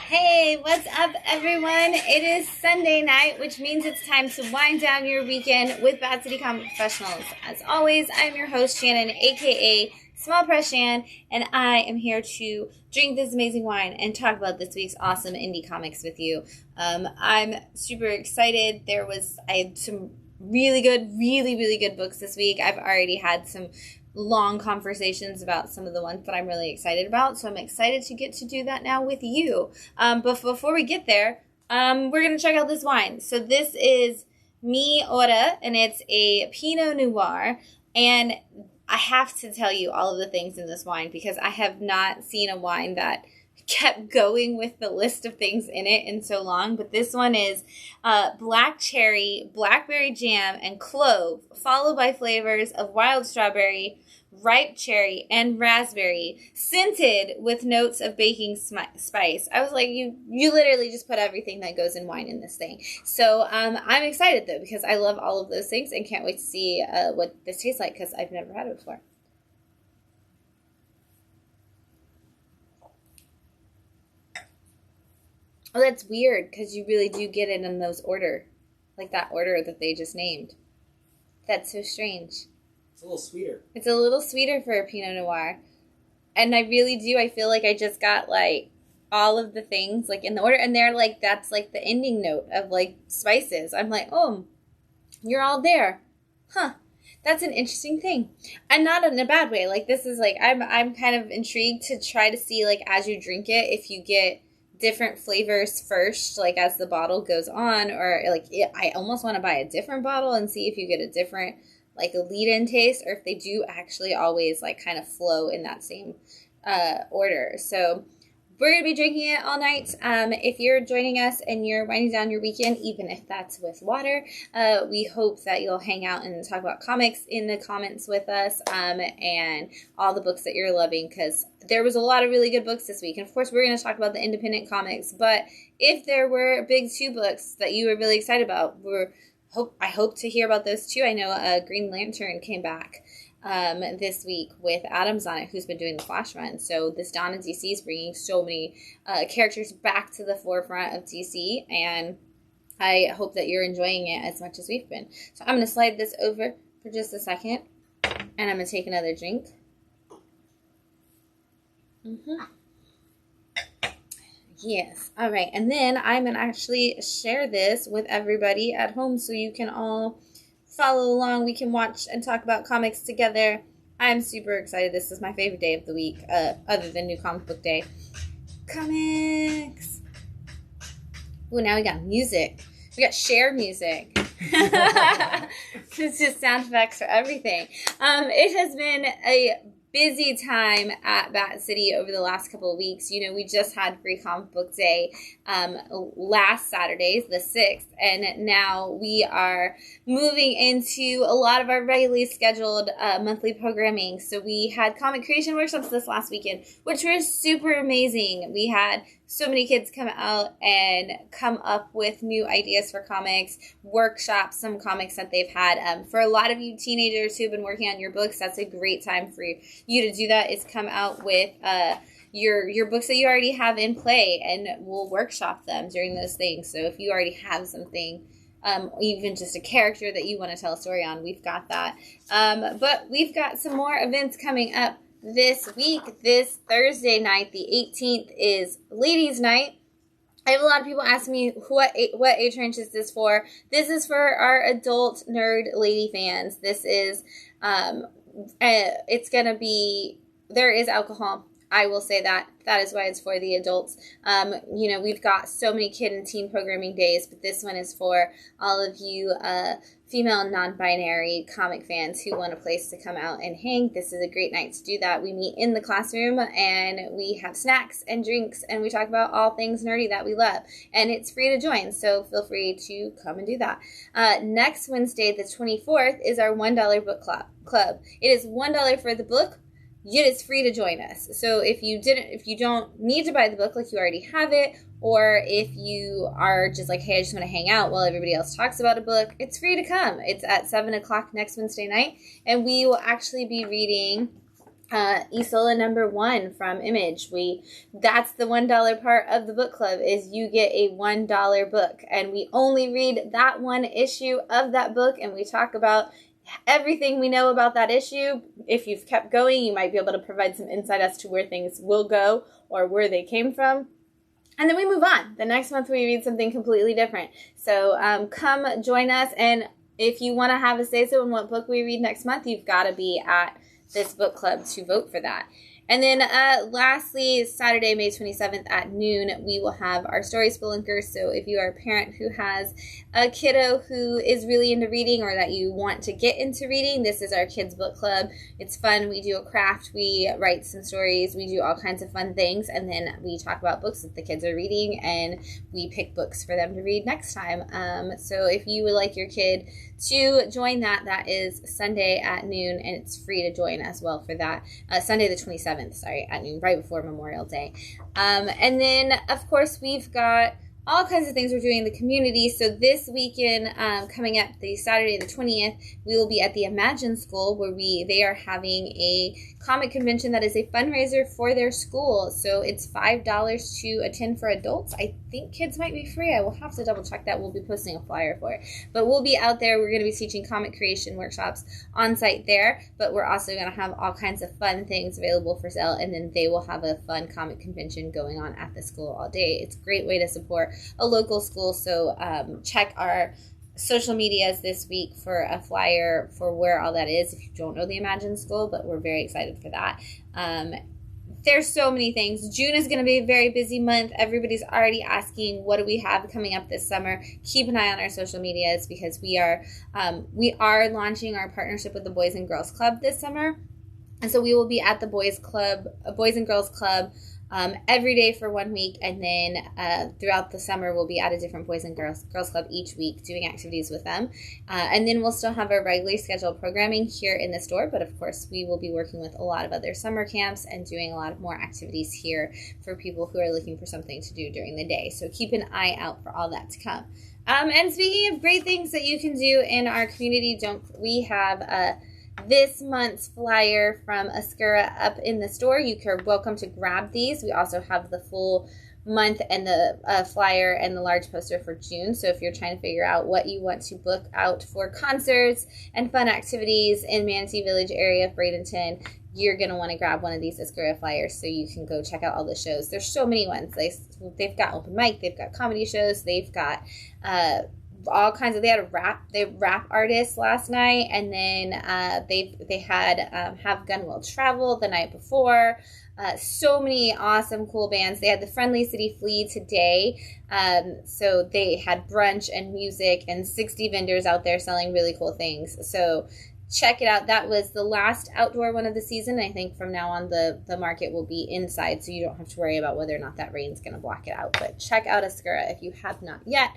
Hey, what's up, everyone? It is Sunday night, which means it's time to wind down your weekend with Bad City Comic Professionals. As always, I'm your host, Shannon, aka Small Press Shann, and I am here to drink this amazing wine and talk about this week's awesome indie comics with you. I'm super excited. I had some really good books this week. I've already had some long conversations about some of the ones that I'm really excited about, so I'm excited to get to do that now with you. But before we get there, we're going to check out this wine. So this is Miora, and it's a Pinot Noir, and I have to tell you all of the things in this wine because I have not seen a wine that kept going with the list of things in it in so long, but this one is black cherry, blackberry jam, and clove, followed by flavors of wild strawberry, ripe cherry, and raspberry, scented with notes of baking spice. I was like, you literally just put everything that goes in wine in this thing. So I'm excited though because I love all of those things and can't wait to see what this tastes like because I've never had it before. Oh, that's weird because you really do get it in those order, like that order that they just named. That's so strange. It's a little sweeter. It's a little sweeter for a Pinot Noir. And I really do. I feel like I just got, like, all of the things, like, in the order. And they're, like, that's, like, the ending note of, like, spices. I'm like, oh, you're all there. Huh. That's an interesting thing. And not in a bad way. Like, this is, like, I'm kind of intrigued to try to see, like, as you drink it, if you get different flavors first, like, as the bottle goes on. Or, like, I almost want to buy a different bottle and see if you get a different, like, a lead-in taste, or if they do actually always, like, kind of flow in that same order. So we're going to be drinking it all night. If you're joining us and you're winding down your weekend, even if that's with water, we hope that you'll hang out and talk about comics in the comments with us, and all the books that you're loving, because there was a lot of really good books this week. And, of course, we're going to talk about the independent comics, but if there were big 2 books that you were really excited about, I hope to hear about those too. I know Green Lantern came back this week with Adams on it, who's been doing the Flash run. So this Dawn of DC is bringing so many characters back to the forefront of DC, and I hope that you're enjoying it as much as we've been. So I'm going to slide this over for just a second, and I'm going to take another drink. Yes. All right. And then I'm going to actually share this with everybody at home so you can all follow along. We can watch and talk about comics together. I'm super excited. This is my favorite day of the week, other than New Comic Book Day. Comics. Ooh, now we got music. We got share music. It's just sound effects for everything. It has been a busy time at Bat City over the last couple of weeks. You know, we just had Free Comic Book Day last Saturday, the 6th, and now we are moving into a lot of our regularly scheduled monthly programming. So we had comic creation workshops this last weekend, which were super amazing. We had so many kids come out and come up with new ideas for comics, workshop some comics that they've had. For a lot of you teenagers who have been working on your books, that's a great time for you to do that, is come out with your books that you already have in play, and we'll workshop them during those things. So if you already have something, even just a character that you want to tell a story on, we've got that. But we've got some more events coming up this week. This Thursday night, the 18th, is Ladies' Night. I have a lot of people asking me what age range is this for. This is for our adult nerd lady fans. This is, it's going to be, there is alcohol. I will say that. That is why it's for the adults. You know, we've got so many kid and teen programming days, but this one is for all of you female and non-binary comic fans who want a place to come out and hang. This is a great night to do that. We meet in the classroom, and we have snacks and drinks, and we talk about all things nerdy that we love. And it's free to join, so feel free to come and do that. Next Wednesday, the 24th, is our $1 book club. It is $1 for the book. It is free to join us. So if you don't need to buy the book, like you already have it, or if you are just like, hey, I just want to hang out while everybody else talks about a book, it's free to come. It's at 7 o'clock next Wednesday night, and we will actually be reading Isola #1 from Image. That's the $1 part of the book club, is you get a $1 book, and we only read that one issue of that book, and we talk about everything we know about that issue. If you've kept going, you might be able to provide some insight as to where things will go or where they came from. And then we move on. The next month we read something completely different. So come join us, and if you want to have a say-so in what book we read next month, you've got to be at this book club to vote for that. And then lastly, Saturday, May 27th at noon, we will have our Story Spelunker. So if you are a parent who has a kiddo who is really into reading, or that you want to get into reading, this is our kids book club. It's fun. We do a craft. We write some stories. We do all kinds of fun things. And then we talk about books that the kids are reading, and we pick books for them to read next time. So if you would like your kid to join that, that is Sunday at noon, and it's free to join as well for that. Sunday the 27th, at noon, right before Memorial Day. And then, of course, we've got all kinds of things we're doing in the community. So this weekend, coming up the Saturday the 20th, we will be at the Imagine School, where they are having a comic convention that is a fundraiser for their school. So it's $5 to attend for adults. I think kids might be free. I will have to double check that. We'll be posting a flyer for it. But we'll be out there. We're going to be teaching comic creation workshops on site there. But we're also going to have all kinds of fun things available for sale. And then they will have a fun comic convention going on at the school all day. It's a great way to support a local school. So check our social medias this week for a flyer for where all that is, if you don't know the Imagine School, but we're very excited for that. There's so many things. June is going to be a very busy month. Everybody's already asking, what do we have coming up this summer? Keep an eye on our social medias, because we are launching our partnership with the Boys and Girls Club this summer. And so we will be at the Boys and Girls Club every day for 1 week, and then throughout the summer we'll be at a different Boys and Girls Club each week doing activities with them. And then we'll still have our regularly scheduled programming here in the store, but of course we will be working with a lot of other summer camps and doing a lot of more activities here for people who are looking for something to do during the day. So keep an eye out for all that to come. And speaking of great things that you can do in our community, we have this month's flyer from Ascura up in the store. You are welcome to grab these. We also have the full month and the flyer and the large poster for June. So if you're trying to figure out what you want to book out for concerts and fun activities in Manatee Village area of Bradenton, you're going to want to grab one of these Ascura flyers so you can go check out all the shows. There's so many ones. They've got open mic, they've got comedy shows, they've got all kinds of, they have rap artists last night, and then they had Have Gun Will Travel the night before. So many awesome cool bands. They had the Friendly City Flea today, so they had brunch and music and 60 vendors out there selling really cool things. So check it out. That was the last outdoor one of the season. I think from now on the market will be inside, so you don't have to worry about whether or not that rain's going to block it out. But check out Ascura if you have not yet.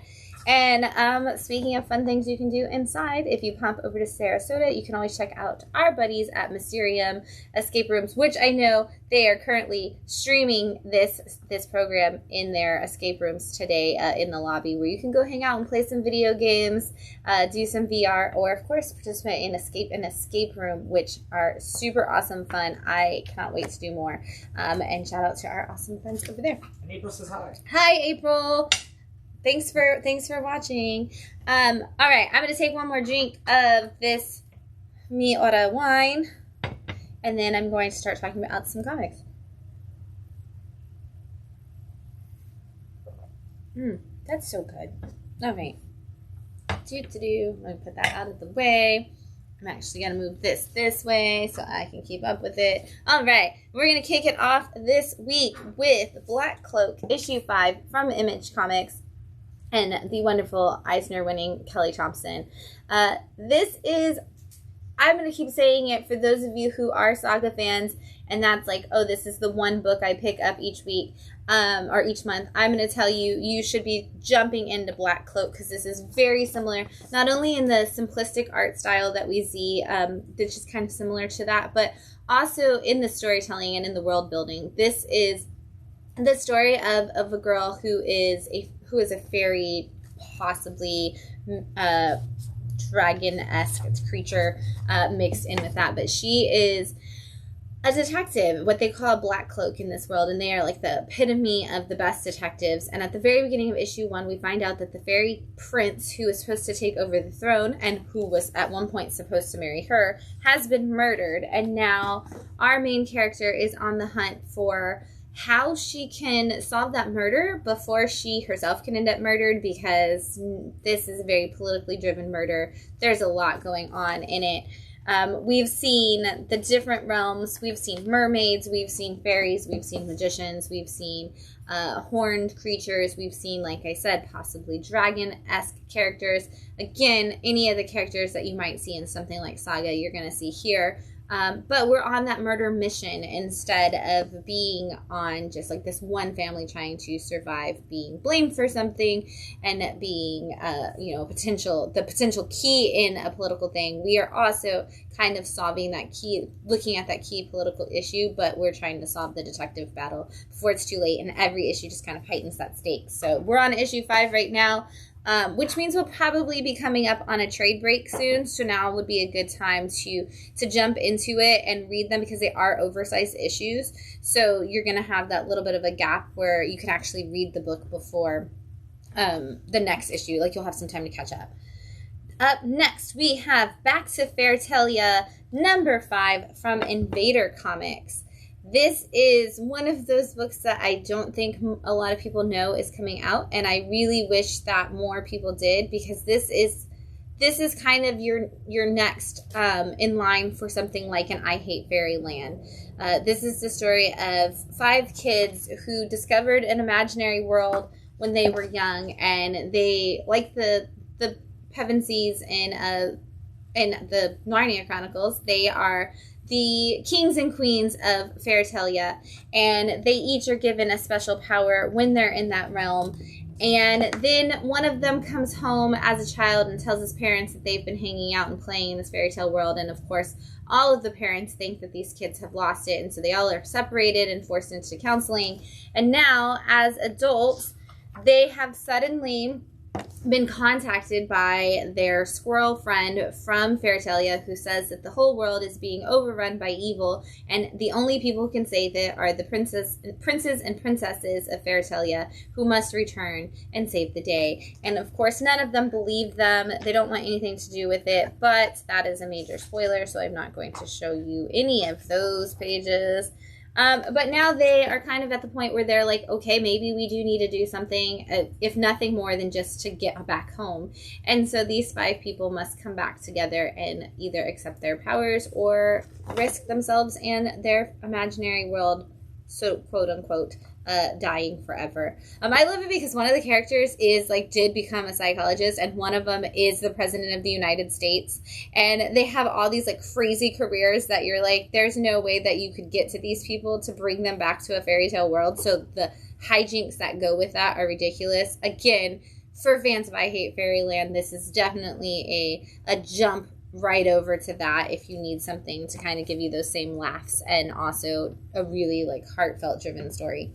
And speaking of fun things you can do inside, if you pop over to Sarasota, you can always check out our buddies at Mysterium Escape Rooms, which I know they are currently streaming this program in their escape rooms today in the lobby, where you can go hang out and play some video games, do some VR, or of course participate in an escape room, which are super awesome fun. I cannot wait to do more. And shout out to our awesome friends over there. And April says hi. Hi, April. Thanks for watching. All right, I'm going to take one more drink of this Miora wine, and then I'm going to start talking about some comics. That's so good. All right. I'm going to put that out of the way. I'm actually going to move this way so I can keep up with it. All right, we're going to kick it off this week with Black Cloak, issue 5 from Image Comics, and the wonderful Eisner-winning Kelly Thompson. This is, I'm going to keep saying it for those of you who are Saga fans, and that's like, oh, this is the one book I pick up each week, or each month. I'm going to tell you, you should be jumping into Black Cloak, because this is very similar, not only in the simplistic art style that we see, which is kind of similar to that, but also in the storytelling and in the world building. This is the story of a girl who is a fairy, possibly dragon-esque creature mixed in with that. But she is a detective, what they call a black cloak in this world, and they are like the epitome of the best detectives. And at the very beginning of issue 1, we find out that the fairy prince who is supposed to take over the throne and who was at one point supposed to marry her has been murdered. And now our main character is on the hunt for how she can solve that murder before she herself can end up murdered, because this is a very politically driven murder. There's a lot going on in it. We've seen the different realms. We've seen mermaids, we've seen fairies, we've seen magicians, we've seen horned creatures, we've seen, like I said, possibly dragon-esque characters. Again, any of the characters that you might see in something like Saga, you're going to see here. But we're on that murder mission instead of being on just like this one family trying to survive being blamed for something and being, the potential key in a political thing. We are also kind of solving that key, looking at that key political issue, but we're trying to solve the detective battle before it's too late, and every issue just kind of heightens that stakes. So we're on issue 5 right now. Which means we'll probably be coming up on a trade break soon. So now would be a good time to jump into it and read them, because they are oversized issues. So you're going to have that little bit of a gap where you can actually read the book before the next issue. Like, you'll have some time to catch up. Up next, we have Back to Fairtalia number 5 from Invader Comics. This is one of those books that I don't think a lot of people know is coming out, and I really wish that more people did, because this is kind of your next in line for something like an I Hate Fairyland. This is the story of 5 kids who discovered an imaginary world when they were young, and they, like the Pevensies in the Narnia Chronicles, they are the kings and queens of Fairtalia, and they each are given a special power when they're in that realm. And then one of them comes home as a child and tells his parents that they've been hanging out and playing in this fairy tale world, and of course all of the parents think that these kids have lost it, and so they all are separated and forced into counseling. And now, as adults, they have suddenly been contacted by their squirrel friend from Fairtalia, who says that the whole world is being overrun by evil, and the only people who can save it are the princes and princesses of Fairtalia, who must return and save the day. And of course, none of them believe them. They don't want anything to do with it, but that is a major spoiler, so I'm not going to show you any of those pages. But now they are kind of at the point where they're like, okay, maybe we do need to do something, if nothing more than just to get back home. And so these 5 people must come back together and either accept their powers or risk themselves and their imaginary world, so quote unquote, dying forever. I love it because one of the characters did become a psychologist, and one of them is the president of the United States, and they have all these crazy careers that you're like, there's no way that you could get to these people to bring them back to a fairy tale world. So the hijinks that go with that are ridiculous. Again, for fans of I Hate Fairyland, this is definitely a jump right over to that if you need something to kind of give you those same laughs, and also a really heartfelt driven story.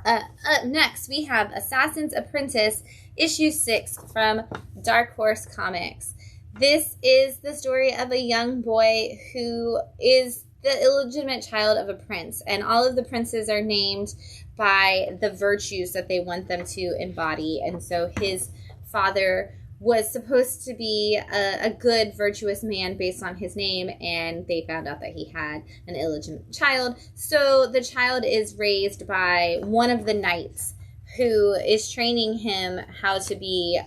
Up next, we have Assassin's Apprentice, issue 6 from Dark Horse Comics. This is the story of a young boy who is the illegitimate child of a prince, and all of the princes are named by the virtues that they want them to embody. And so his father was supposed to be a good, virtuous man based on his name, and they found out that he had an illegitimate child. So the child is raised by one of the knights, who is training him how to be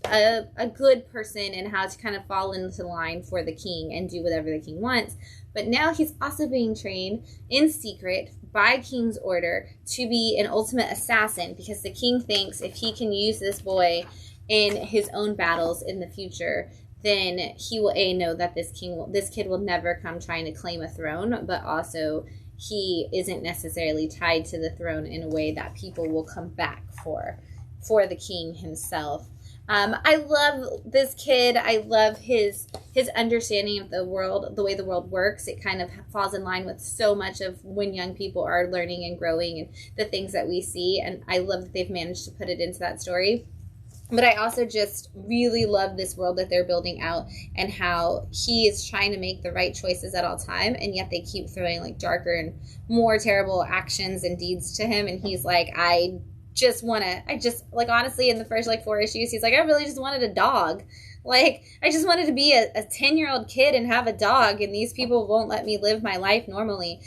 a good person and how to kind of fall into line for the king and do whatever the king wants. But now he's also being trained in secret by king's order to be an ultimate assassin, because the king thinks if he can use this boy in his own battles in the future, then he will know that this kid will never come trying to claim a throne, but also he isn't necessarily tied to the throne in a way that people will come back for the king himself. I love this kid. I love his understanding of the world, the way the world works. It kind of falls in line with so much of when young people are learning and growing and the things that we see, and I love that they've managed to put it into that story. But I also just really love this world that they're building out, and how he is trying to make the right choices at all time, and yet they keep throwing like darker and more terrible actions and deeds to him. And he's like, I just like, honestly, in the first like 4 issues, he's like, I really just wanted a dog. Like, I just wanted to be a 10-year-old kid and have a dog, and these people won't let me live my life normally.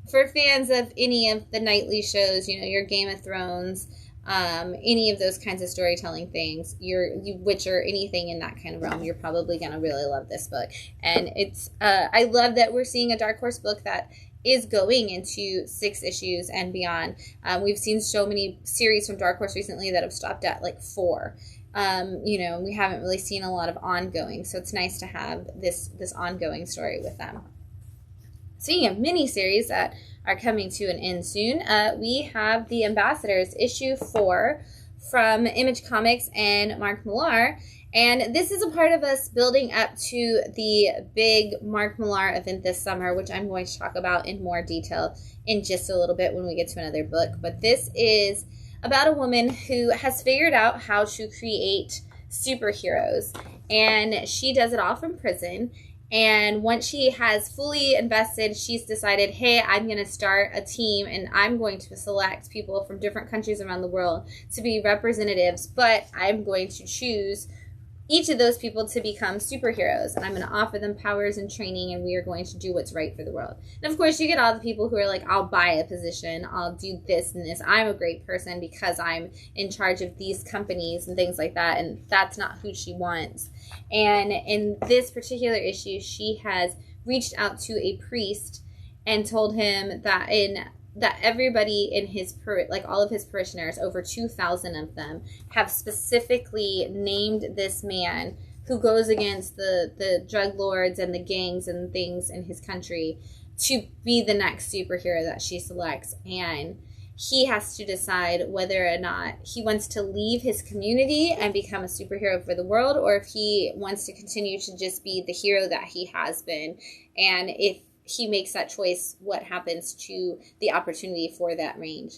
For fans of any of the nightly shows, you know, your Game of Thrones, any of those kinds of storytelling things, you Witcher, anything in that kind of realm, you're probably gonna really love this book. And it's I love that we're seeing a Dark Horse book that is going into 6 issues and beyond. We've seen so many series from Dark Horse recently that have stopped at like 4. You know, we haven't really seen a lot of ongoing, so it's nice to have this ongoing story with them. Speaking of miniseries that are coming to an end soon, we have The Ambassadors, issue 4 from Image Comics and Mark Millar. And this is a part of us building up to the big Mark Millar event this summer, which I'm going to talk about in more detail in just a little bit when we get to another book. But this is about a woman who has figured out how to create superheroes. And she does it all from prison. And once she has fully invested, she's decided, hey, I'm going to start a team, and I'm going to select people from different countries around the world to be representatives, but I'm going to choose each of those people to become superheroes, and I'm going to offer them powers and training, and we are going to do what's right for the world. And of course, you get all the people who are like, I'll buy a position, I'll do this and this, I'm a great person because I'm in charge of these companies and things like that, and that's not who she wants. And in this particular issue, she has reached out to a priest and told him that everybody in his like all of his parishioners, over 2,000 of them, have specifically named this man who goes against the drug lords and the gangs and things in his country to be the next superhero that she selects. And he has to decide whether or not he wants to leave his community and become a superhero for the world, or if he wants to continue to just be the hero that he has been. And if he makes that choice, what happens to the opportunity for that range.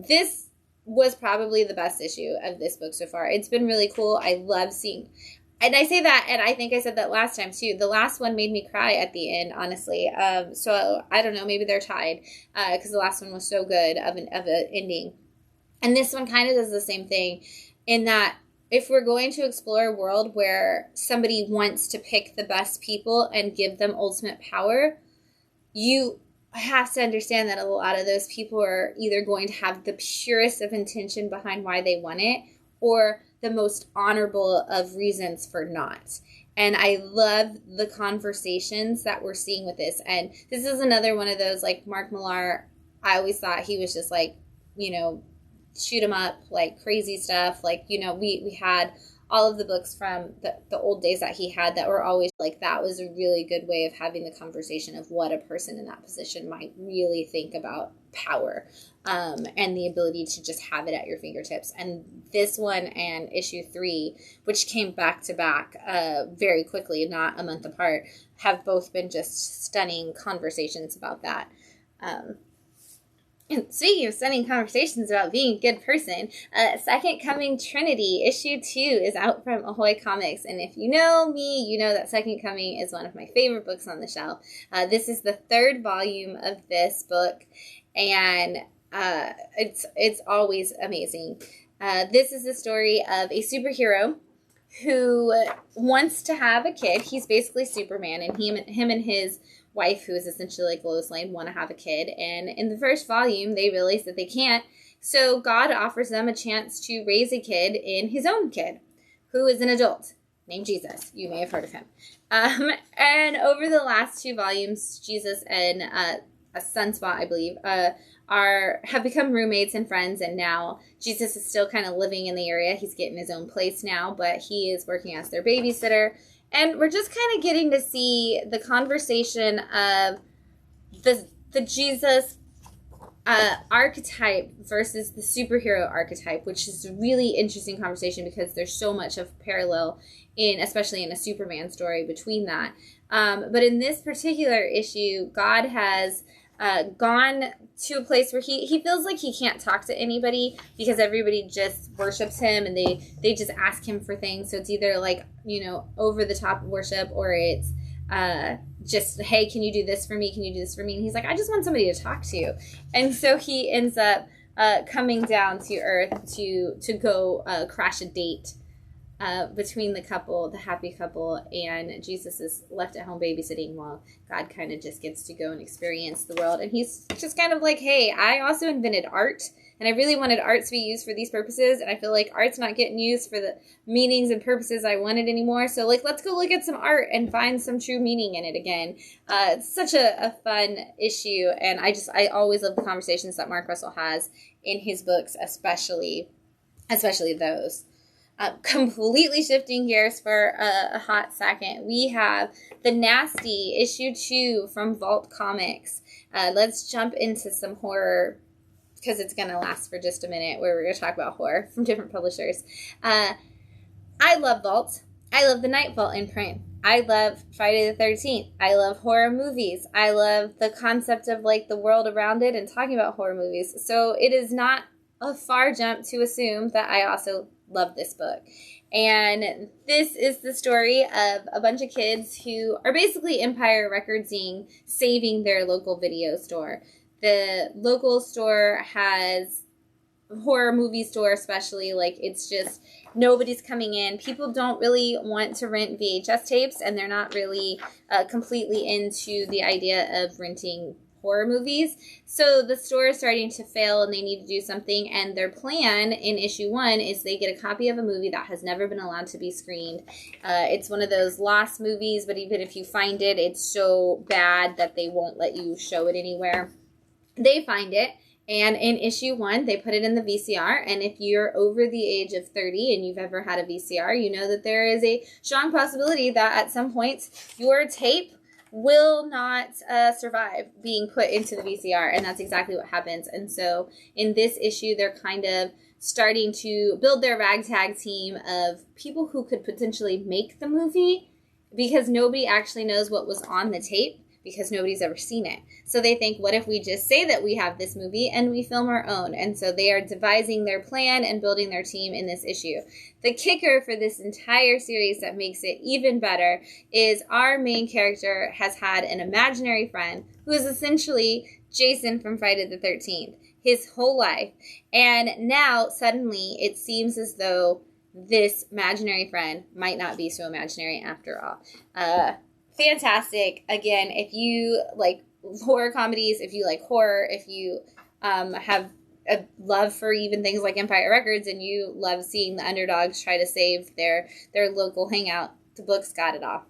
This was probably the best issue of this book so far. It's been really cool. I love seeing, and I say that, and I think I said that last time too. The last one made me cry at the end, honestly. So I don't know, maybe they're tied, because the last one was so good of an ending. And this one kind of does the same thing, in that if we're going to explore a world where somebody wants to pick the best people and give them ultimate power, you have to understand that a lot of those people are either going to have the purest of intention behind why they want it, or the most honorable of reasons for not. And I love the conversations that we're seeing with this. And this is another one of those, like, Mark Millar, I always thought he was just like, you know, shoot 'em up, like crazy stuff. Like, you know, we had all of the books from the old days that he had that were always like, that was a really good way of having the conversation of what a person in that position might really think about power, and the ability to just have it at your fingertips. And this one and issue 3, which came back to back very quickly, not a month apart, have both been just stunning conversations about that. And speaking of stunning conversations about being a good person, Second Coming Trinity, issue 2 is out from Ahoy Comics. And if you know me, you know that Second Coming is one of my favorite books on the shelf. This is the 3rd volume of this book, and it's always amazing. This is the story of a superhero who wants to have a kid. He's basically Superman, and him and his wife, who is essentially like Lois Lane, want to have a kid. And in the first volume, they realize that they can't. So God offers them a chance to raise a kid in his own kid, who is an adult named Jesus. You may have heard of him. And over the last 2 volumes, Jesus and a Sunspot, I believe, have become roommates and friends. And now Jesus is still kind of living in the area. He's getting his own place now, but he is working as their babysitter. And we're just kind of getting to see the conversation of the Jesus archetype versus the superhero archetype, which is a really interesting conversation because there's so much of parallel especially in a Superman story between that. But in this particular issue, God has gone to a place where he feels like he can't talk to anybody because everybody just worships him and they just ask him for things. So it's either like, you know, over the top worship, or it's just, hey, can you do this for me? Can you do this for me? And he's like, I just want somebody to talk to. And so he ends up coming down to earth to go crash a date between the couple, the happy couple, and Jesus is left at home babysitting while God kind of just gets to go and experience the world. And he's just kind of like, hey, I also invented art, and I really wanted art to be used for these purposes, and I feel like art's not getting used for the meanings and purposes I wanted anymore, so like, let's go look at some art and find some true meaning in it again. It's such a fun issue, and I always love the conversations that Mark Russell has in his books, especially those. Completely shifting gears for a hot second, we have The Nasty, issue 2 from Vault Comics. Let's jump into some horror, because it's going to last for just a minute, where we're going to talk about horror from different publishers. I love Vault. I love the Night Vault imprint. I love Friday the 13th. I love horror movies. I love the concept of like the world around it and talking about horror movies. So it is not a far jump to assume that I also love this book. And this is the story of a bunch of kids who are basically Empire Recordsing saving their local video store. The local store has horror movie store, especially, like, it's just nobody's coming in. People don't really want to rent VHS tapes, and they're not really completely into the idea of renting horror movies. So the store is starting to fail and they need to do something, and their plan in issue 1 is they get a copy of a movie that has never been allowed to be screened. It's one of those lost movies, but even if you find it, it's so bad that they won't let you show it anywhere. They find it, and in issue 1 they put it in the VCR, and if you're over the age of 30 and you've ever had a VCR, you know that there is a strong possibility that at some point your tape will not survive being put into the VCR, and that's exactly what happens. And so in this issue, they're kind of starting to build their ragtag team of people who could potentially make the movie, because nobody actually knows what was on the tape, because nobody's ever seen it. So they think, what if we just say that we have this movie and we film our own? And so they are devising their plan and building their team in this issue. The kicker for this entire series that makes it even better is our main character has had an imaginary friend who is essentially Jason from Friday the 13th his whole life. And now suddenly it seems as though this imaginary friend might not be so imaginary after all. Fantastic. Again, if you like horror comedies, if you like horror, if you have a love for even things like Empire Records, and you love seeing the underdogs try to save their local hangout, the book's got it all.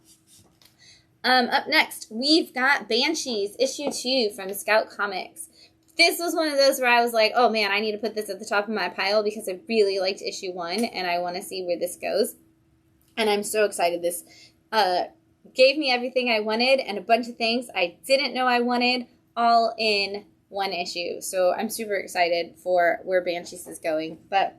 Up next, we've got Banshees, issue 2 from Scout Comics. This was one of those where I was like, oh man, I need to put this at the top of my pile because I really liked issue 1 and I want to see where this goes. And I'm so excited. This gave me everything I wanted and a bunch of things I didn't know I wanted, all in one issue. So I'm super excited for where Banshees is going. But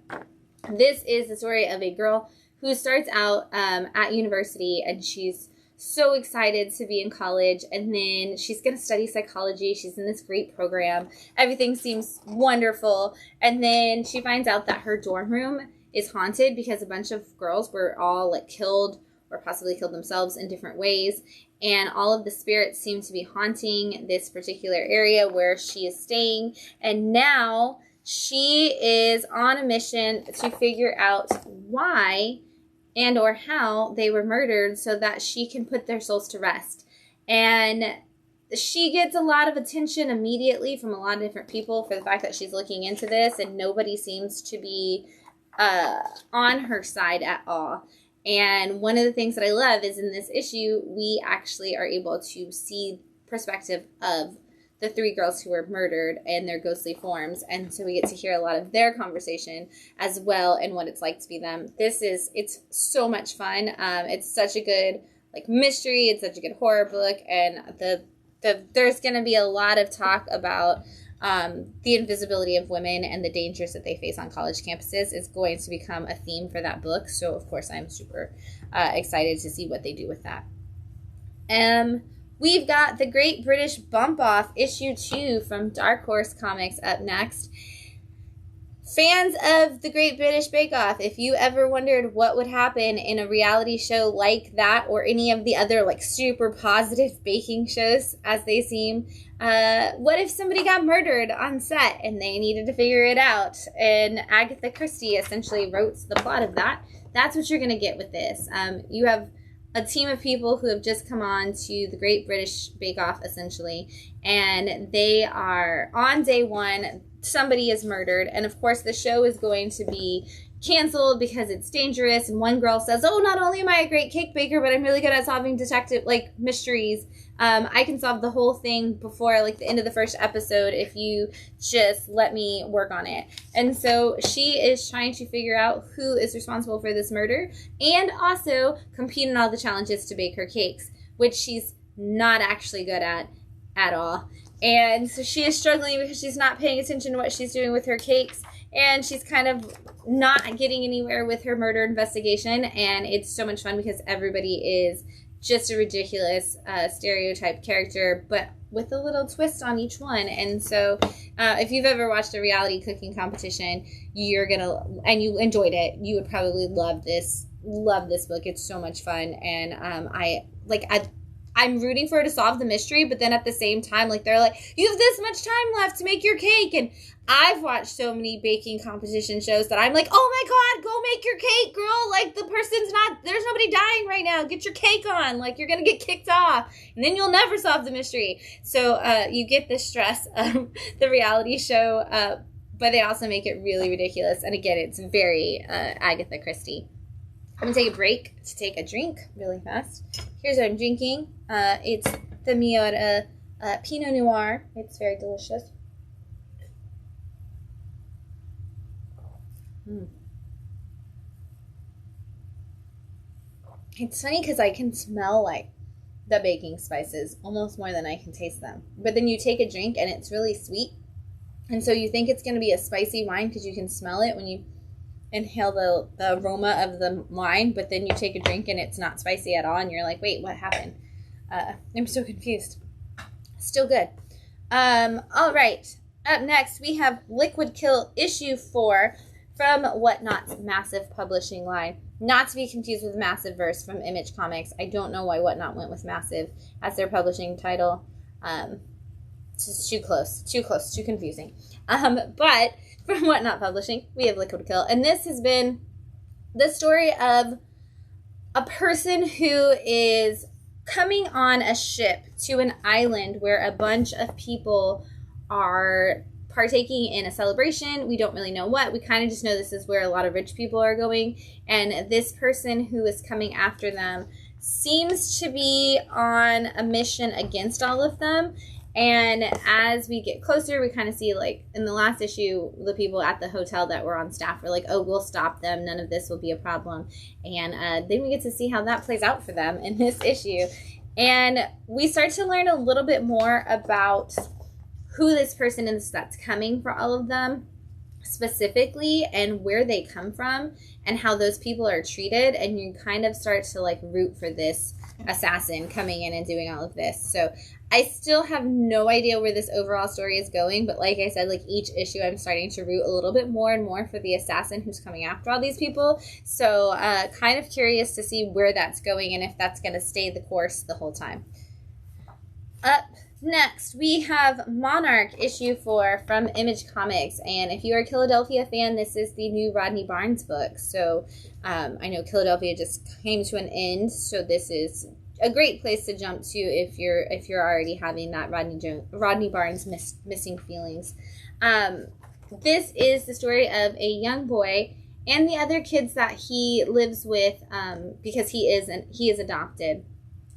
this is the story of a girl who starts out at university, and she's so excited to be in college, and then she's going to study psychology. She's in this great program. Everything seems wonderful. And then she finds out that her dorm room is haunted because a bunch of girls were all like killed or possibly killed themselves in different ways. And all of the spirits seem to be haunting this particular area where she is staying. And now she is on a mission to figure out why and or how they were murdered so that she can put their souls to rest. And she gets a lot of attention immediately from a lot of different people for the fact that she's looking into this, and nobody seems to be on her side at all. And one of the things that I love is in this issue, we actually are able to see perspective of the 3 girls who were murdered and their ghostly forms. And so we get to hear a lot of their conversation as well and what it's like to be them. It's so much fun. It's such a good like mystery. It's such a good horror book. And there's going to be a lot of talk about the invisibility of women and the dangers that they face on college campuses is going to become a theme for that book. So, of course, I'm super excited to see what they do with that. we've got the Great British Bump Off issue 2 from Dark Horse Comics up next. Fans of the Great British Bake Off, if you ever wondered what would happen in a reality show like that, or any of the other like super positive baking shows as they seem, what if somebody got murdered on set and they needed to figure it out? And Agatha Christie essentially wrote the plot of that. That's what you're going to get with this. You have a team of people who have just come on to the Great British Bake Off, essentially, and they are on day one. Somebody is murdered, and of course the show is going to be canceled because it's dangerous. And one girl says, oh, not only am I a great cake baker, but I'm really good at solving detective like mysteries. I can solve the whole thing before like the end of the first episode if you just let me work on it. And so she is trying to figure out who is responsible for this murder, and also compete in all the challenges to bake her cakes, which she's not actually good at all. And so she is struggling because she's not paying attention to what she's doing with her cakes, and she's kind of not getting anywhere with her murder investigation. And it's so much fun because everybody is just a ridiculous stereotype character, but with a little twist on each one. And so if you've ever watched a reality cooking competition, and you enjoyed it, you would probably love this book. It's so much fun. And I'm rooting for her to solve the mystery, but then at the same time, like, they're like, you have this much time left to make your cake. And I've watched so many baking competition shows that I'm like, oh my God, go make your cake, girl. Like, there's nobody dying right now. Get your cake on. Like, you're going to get kicked off, and then you'll never solve the mystery. So you get the stress of the reality show, but they also make it really ridiculous. And again, it's very Agatha Christie. I'm going to take a break to take a drink really fast. Here's what I'm drinking. It's the Miora Pinot Noir. It's very delicious. It's funny because I can smell like the baking spices almost more than I can taste them. But then you take a drink and it's really sweet. And so you think it's going to be a spicy wine because you can smell it when you inhale the aroma of the wine, but then you take a drink and it's not spicy at all, and you're like, wait, what happened? I'm so confused. Still good. All right. Up next, we have Liquid Kill issue 4 from Whatnot's Massive Publishing line. Not to be confused with Massive Verse from Image Comics. I don't know why Whatnot went with Massive as their publishing title. It's just too close, too confusing. But from Whatnot Publishing, we have Liquid Kill. And this has been the story of a person who is coming on a ship to an island where a bunch of people are partaking in a celebration. We don't really know what. We kind of just know this is where a lot of rich people are going. And this person who is coming after them seems to be on a mission against all of them. And as we get closer, we kind of see, like, in the last issue, the people at the hotel that were on staff were like, oh, we'll stop them. None of this will be a problem. And then we get to see how that plays out for them in this issue. And we start to learn a little bit more about who this person is that's coming for all of them specifically, and where they come from, and how those people are treated. And you kind of start to, like, root for this assassin coming in and doing all of this. So I still have no idea where this overall story is going, but like I said, like, each issue I'm starting to root a little bit more and more for the assassin who's coming after all these people. So kind of curious to see where that's going and if that's going to stay the course the whole time. Up next, we have Monarch issue 4 from Image Comics. And if you're a Philadelphia fan, this is the new Rodney Barnes book. So I know Philadelphia just came to an end, so this is a great place to jump to if you're already having that Rodney Barnes missing feelings. This is the story of a young boy and the other kids that he lives with, because he is adopted,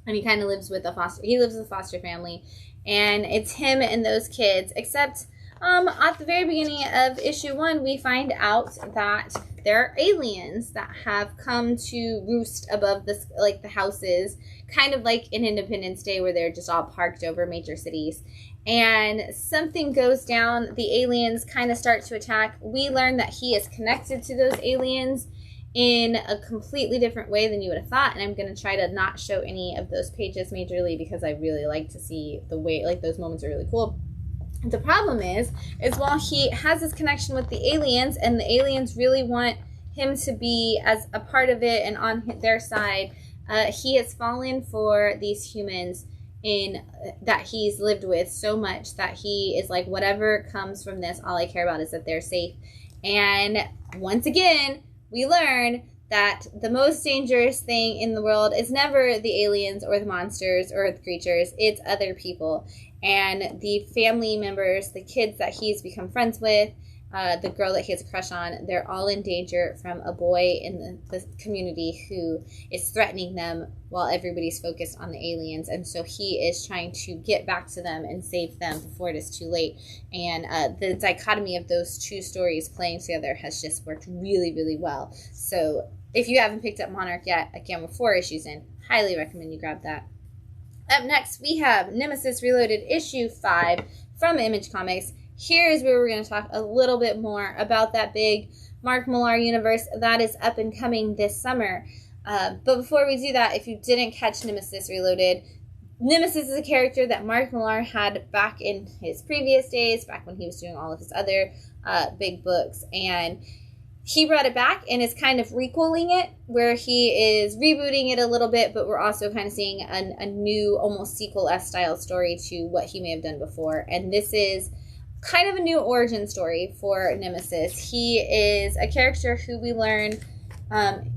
and he kind of lives with a foster family, and it's him and those kids. Except at the very beginning of issue 1, we find out that there are aliens that have come to roost above the houses, kind of like in Independence Day where they're just all parked over major cities. And something goes down. The aliens kind of start to attack. We learn that he is connected to those aliens, in a completely different way than you would have thought, and I'm going to try to not show any of those pages majorly because I really like to see the way, like, those moments are really cool. The problem is while he has this connection with the aliens, and the aliens really want him to be as a part of it and on their side, he has fallen for these humans in that he's lived with so much that he is like, whatever comes from this, all I care about is that they're safe. And once again, we learn that the most dangerous thing in the world is never the aliens or the monsters or the creatures. It's other people. And the family members, the kids that he's become friends with, the girl that he has a crush on, they're all in danger from a boy in the community who is threatening them while everybody's focused on the aliens. And so he is trying to get back to them and save them before it is too late. And the dichotomy of those two stories playing together has just worked really, really well. So if you haven't picked up Monarch yet, again, with 4 issues in, highly recommend you grab that. Up next, we have Nemesis Reloaded issue 5 from Image Comics. Here is where we're going to talk a little bit more about that big Mark Millar universe that is up and coming this summer. But before we do that, if you didn't catch Nemesis Reloaded, Nemesis is a character that Mark Millar had back in his previous days, back when he was doing all of his other big books. And he brought it back and is kind of requeling it, where he is rebooting it a little bit, but we're also kind of seeing a new, almost sequel-esque style story to what he may have done before. And this is kind of a new origin story for Nemesis. He is a character who we learn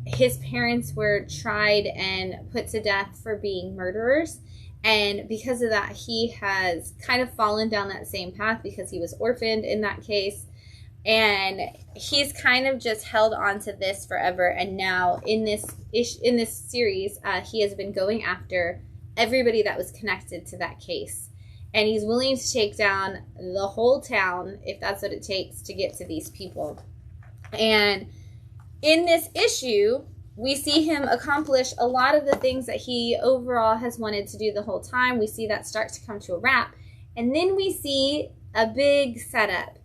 his parents were tried and put to death for being murderers. And because of that, he has kind of fallen down that same path because he was orphaned in that case. And he's kind of just held on to this forever. And now in this series, he has been going after everybody that was connected to that case. And he's willing to take down the whole town if that's what it takes to get to these people. And in this issue, we see him accomplish a lot of the things that he overall has wanted to do the whole time. We see that start to come to a wrap. And then we see a big setup,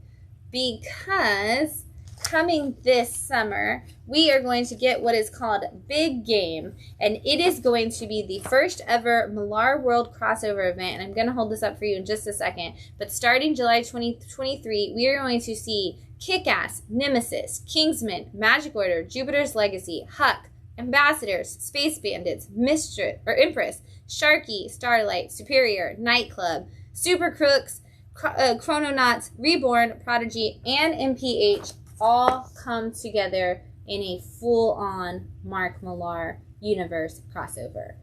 because coming this summer, we are going to get what is called Big Game, and it is going to be the first ever Millar World crossover event, and I'm going to hold this up for you in just a second, but starting July 2023, we are going to see Kick-Ass, Nemesis, Kingsman, Magic Order, Jupiter's Legacy, Huck, Ambassadors, Space Bandits, Empress, Sharky, Starlight, Superior, Nightclub, Super Crooks, Chrononauts, Reborn, Prodigy, and MPH all come together in a full-on Mark Millar universe crossover.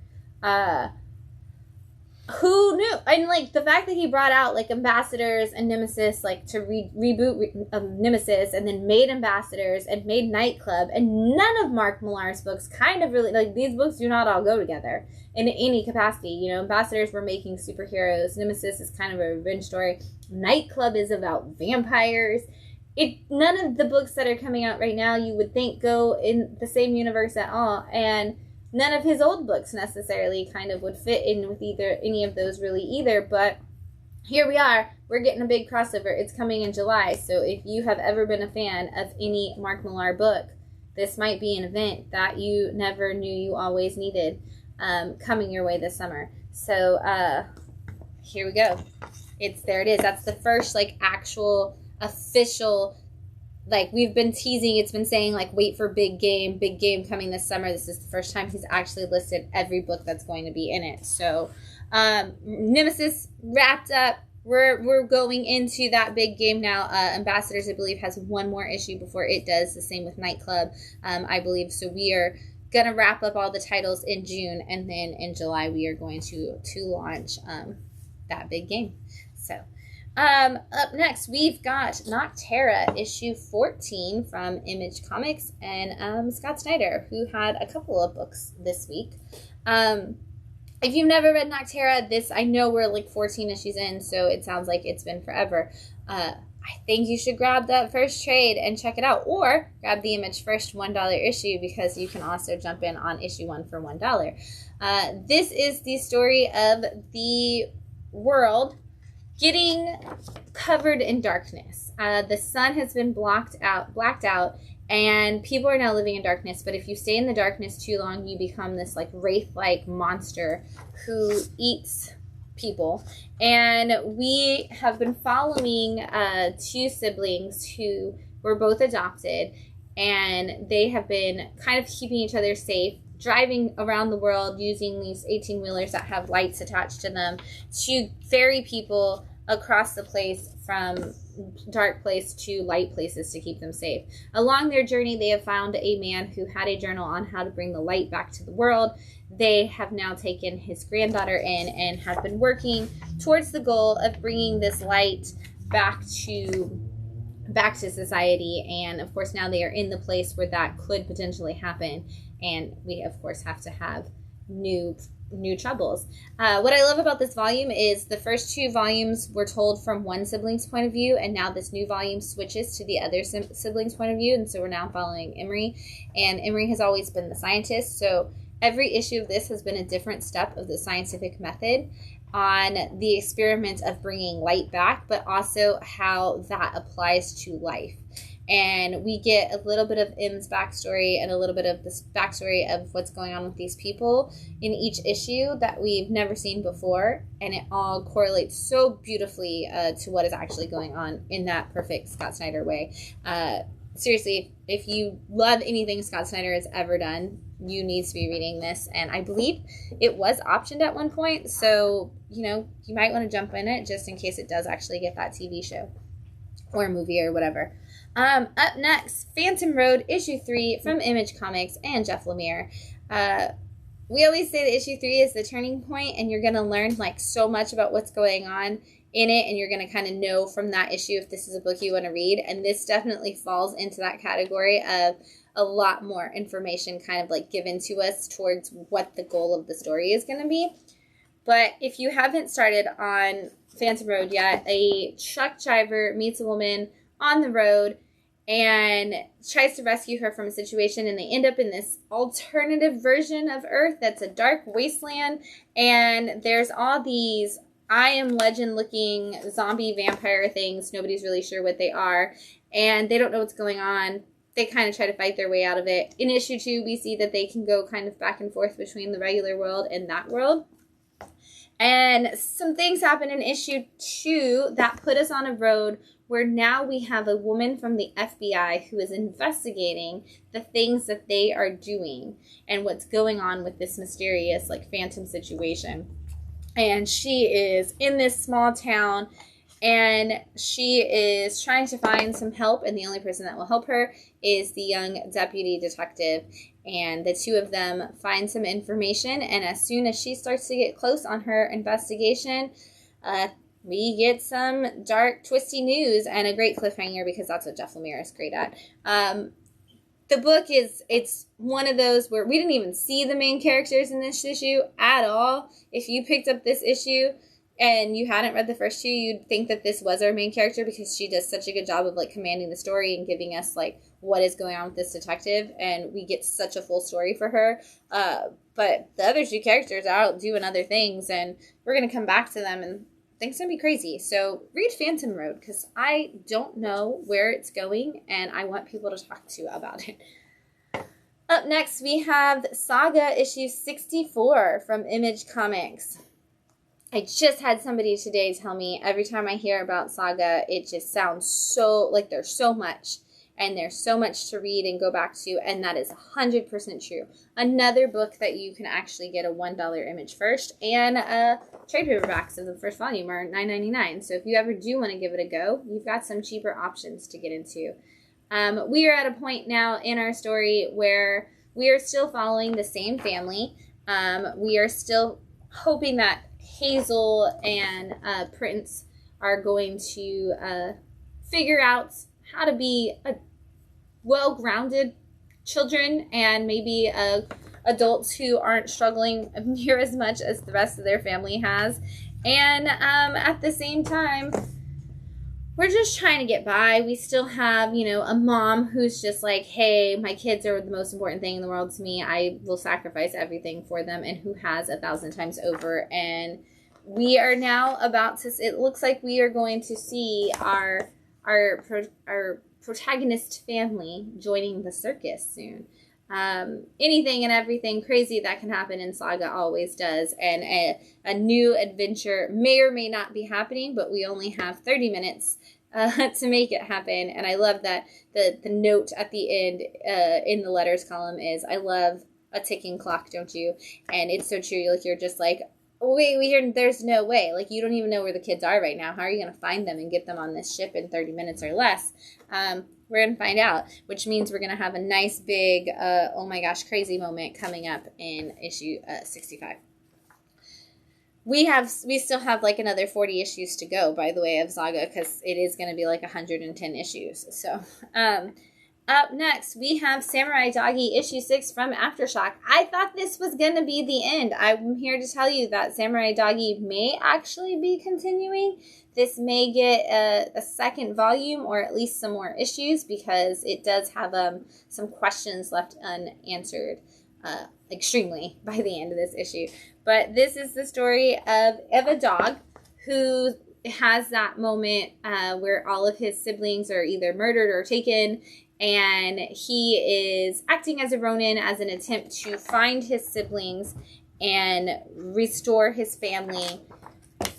Who knew? And, like, the fact that he brought out, like, Ambassadors and Nemesis, like, to reboot Nemesis, and then made Ambassadors and made Nightclub, and none of Mark Millar's books kind of really, like, these books do not all go together in any capacity. You know, Ambassadors were making superheroes. Nemesis is kind of a revenge story. Nightclub is about vampires. None of the books that are coming out right now you would think go in the same universe at all, and none of his old books necessarily kind of would fit in with any of those really either. But here we are. We're getting a big crossover. It's coming in July. So if you have ever been a fan of any Mark Millar book, this might be an event that you never knew you always needed coming your way this summer. So here we go. There it is. That's the first, like, actual official, like, we've been teasing, it's been saying, like, wait for Big Game coming this summer. This is the first time he's actually listed every book that's going to be in it. So Nemesis wrapped up. We're going into that Big Game now. Ambassadors, I believe, has one more issue before it does. The same with Nightclub, I believe. So we are gonna wrap up all the titles in June, and then in July we are going to launch that Big Game. So up next, we've got Nocterra, issue 14 from Image Comics, and Scott Snyder, who had a couple of books this week. If you've never read Nocterra, I know we're like 14 issues in, so it sounds like it's been forever. I think you should grab that first trade and check it out, or grab the Image first $1 issue, because you can also jump in on issue 1 for $1. This is the story of the world getting covered in darkness. The sun has been blacked out, And people are now living in darkness, but if you stay in the darkness too long, you become this like wraith-like monster who eats people. And we have been following two siblings who were both adopted, and they have been kind of keeping each other safe, driving around the world using these 18-wheelers that have lights attached to them to ferry people across the place from dark place to light places to keep them safe. Along their journey, they have found a man who had a journal on how to bring the light back to the world. They have now taken his granddaughter in and have been working towards the goal of bringing this light back to society. And of course, now they are in the place where that could potentially happen, and we of course have to have new troubles. What I love about this volume is the first two volumes were told from one sibling's point of view, and now this new volume switches to the other sibling's point of view, and so we're now following Emery. And Emery has always been the scientist, so every issue of this has been a different step of the scientific method on the experiment of bringing light back, but also how that applies to life. And we get a little bit of M's backstory and a little bit of this backstory of what's going on with these people in each issue that we've never seen before. And it all correlates so beautifully to what is actually going on in that perfect Scott Snyder way. Seriously, if you love anything Scott Snyder has ever done, you need to be reading this. And I believe it was optioned at one point, so, you know, you might want to jump in it just in case it does actually get that TV show or movie or whatever. Up next, Phantom Road, issue 3 from Image Comics and Jeff Lemire. We always say that issue 3 is the turning point, and you're going to learn like so much about what's going on in it, and you're going to kind of know from that issue if this is a book you want to read. And this definitely falls into that category of a lot more information kind of like given to us towards what the goal of the story is going to be. But if you haven't started on Phantom Road yet, a truck driver meets a woman on the road and tries to rescue her from a situation, and they end up in this alternative version of Earth that's a dark wasteland, and there's all these I Am Legend looking zombie vampire things. Nobody's really sure what they are, and they don't know what's going on. They kind of try to fight their way out of it. In issue 2, we see that they can go kind of back and forth between the regular world and that world. And some things happen in issue 2 that put us on a road where now we have a woman from the FBI who is investigating the things that they are doing and what's going on with this mysterious like phantom situation. And she is in this small town, and she is trying to find some help, and the only person that will help her is the young deputy detective. And the two of them find some information, and as soon as she starts to get close on her investigation, we get some dark, twisty news and a great cliffhanger, because that's what Jeff Lemire is great at. The book it's one of those where we didn't even see the main characters in this issue at all. If you picked up this issue and you hadn't read the first two, you'd think that this was our main character, because she does such a good job of like commanding the story and giving us like what is going on with this detective, and we get such a full story for her. But the other two characters are out doing other things, and we're going to come back to them, and things going to be crazy. So read Phantom Road, because I don't know where it's going, and I want people to talk to about it. Up next, we have Saga issue 64 from Image Comics. I just had somebody today tell me every time I hear about Saga, it just sounds so like there's so much. And there's so much to read and go back to, and that is 100% true. Another book that you can actually get a $1 Image first, and trade paperbacks of the first volume are $9.99. So if you ever do want to give it a go, you've got some cheaper options to get into. We are at a point now in our story where we are still following the same family. We are still hoping that Hazel and Prince are going to figure out how to be a well-grounded children, and maybe adults who aren't struggling near as much as the rest of their family has. And at the same time, we're just trying to get by. We still have, you know, a mom who's just like, hey, my kids are the most important thing in the world to me. I will sacrifice everything for them, and who has 1,000 times over. And we are now about to, it looks like we are going to see our our protagonist family joining the circus soon. Anything and everything crazy that can happen in Saga always does, and a new adventure may or may not be happening, but we only have 30 minutes to make it happen. And I love that the note at the end in the letters column is, I love a ticking clock, don't you? And it's so true. Like, you're just like, wait, there's no way. Like, you don't even know where the kids are right now. How are you going to find them and get them on this ship in 30 minutes or less? We're going to find out, which means we're going to have a nice big, oh my gosh, crazy moment coming up in issue 65. We still have like another 40 issues to go, by the way, of Saga, because it is going to be like 110 issues. So, up next, we have Samurai Doggy issue 6 from Aftershock. I thought this was going to be the end. I'm here to tell you that Samurai Doggy may actually be continuing. This may get a second volume, or at least some more issues, because it does have some questions left unanswered extremely by the end of this issue. But this is the story of a dog who has that moment where all of his siblings are either murdered or taken, and he is acting as a Ronin as an attempt to find his siblings and restore his family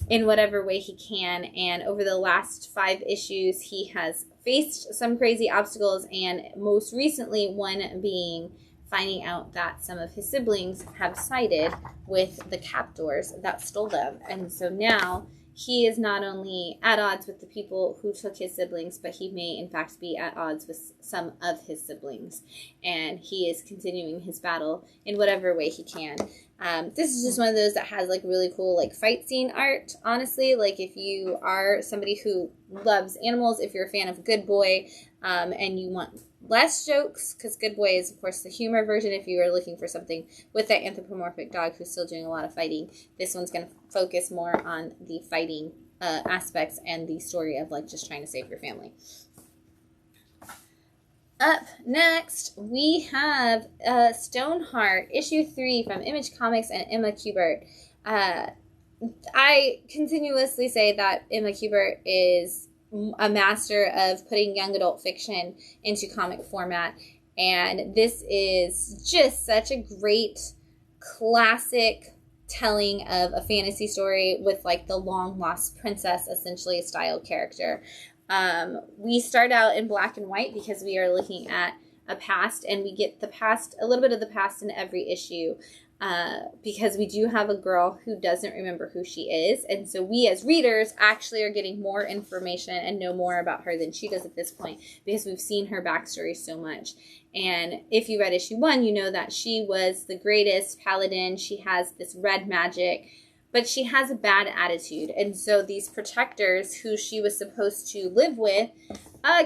in whatever way he can. And over the last 5 issues, he has faced some crazy obstacles, and most recently one being finding out that some of his siblings have sided with the captors that stole them. And so now he is not only at odds with the people who took his siblings, but he may in fact be at odds with some of his siblings. And he is continuing his battle in whatever way he can. This is just one of those that has like really cool like fight scene art, honestly. Like, if you are somebody who loves animals, if you're a fan of Good Boy, and you want less jokes, because Good Boy is of course the humor version. If you are looking for something with that anthropomorphic dog who's still doing a lot of fighting, this one's going to focus more on the fighting aspects and the story of like just trying to save your family. Up next, we have Stoneheart, issue 3 from Image Comics and Emma Kubert. I continuously say that Emma Kubert is a master of putting young adult fiction into comic format, and this is just such a great classic telling of a fantasy story with like the long lost princess essentially style character. We start out in black and white because we are looking at a past, and we get the past, a little bit of the past in every issue, because we do have a girl who doesn't remember who she is. And so we as readers actually are getting more information and know more about her than she does at this point, because we've seen her backstory so much. And if you read issue 1, you know that she was the greatest paladin. She has this red magic, but she has a bad attitude. And so these protectors who she was supposed to live with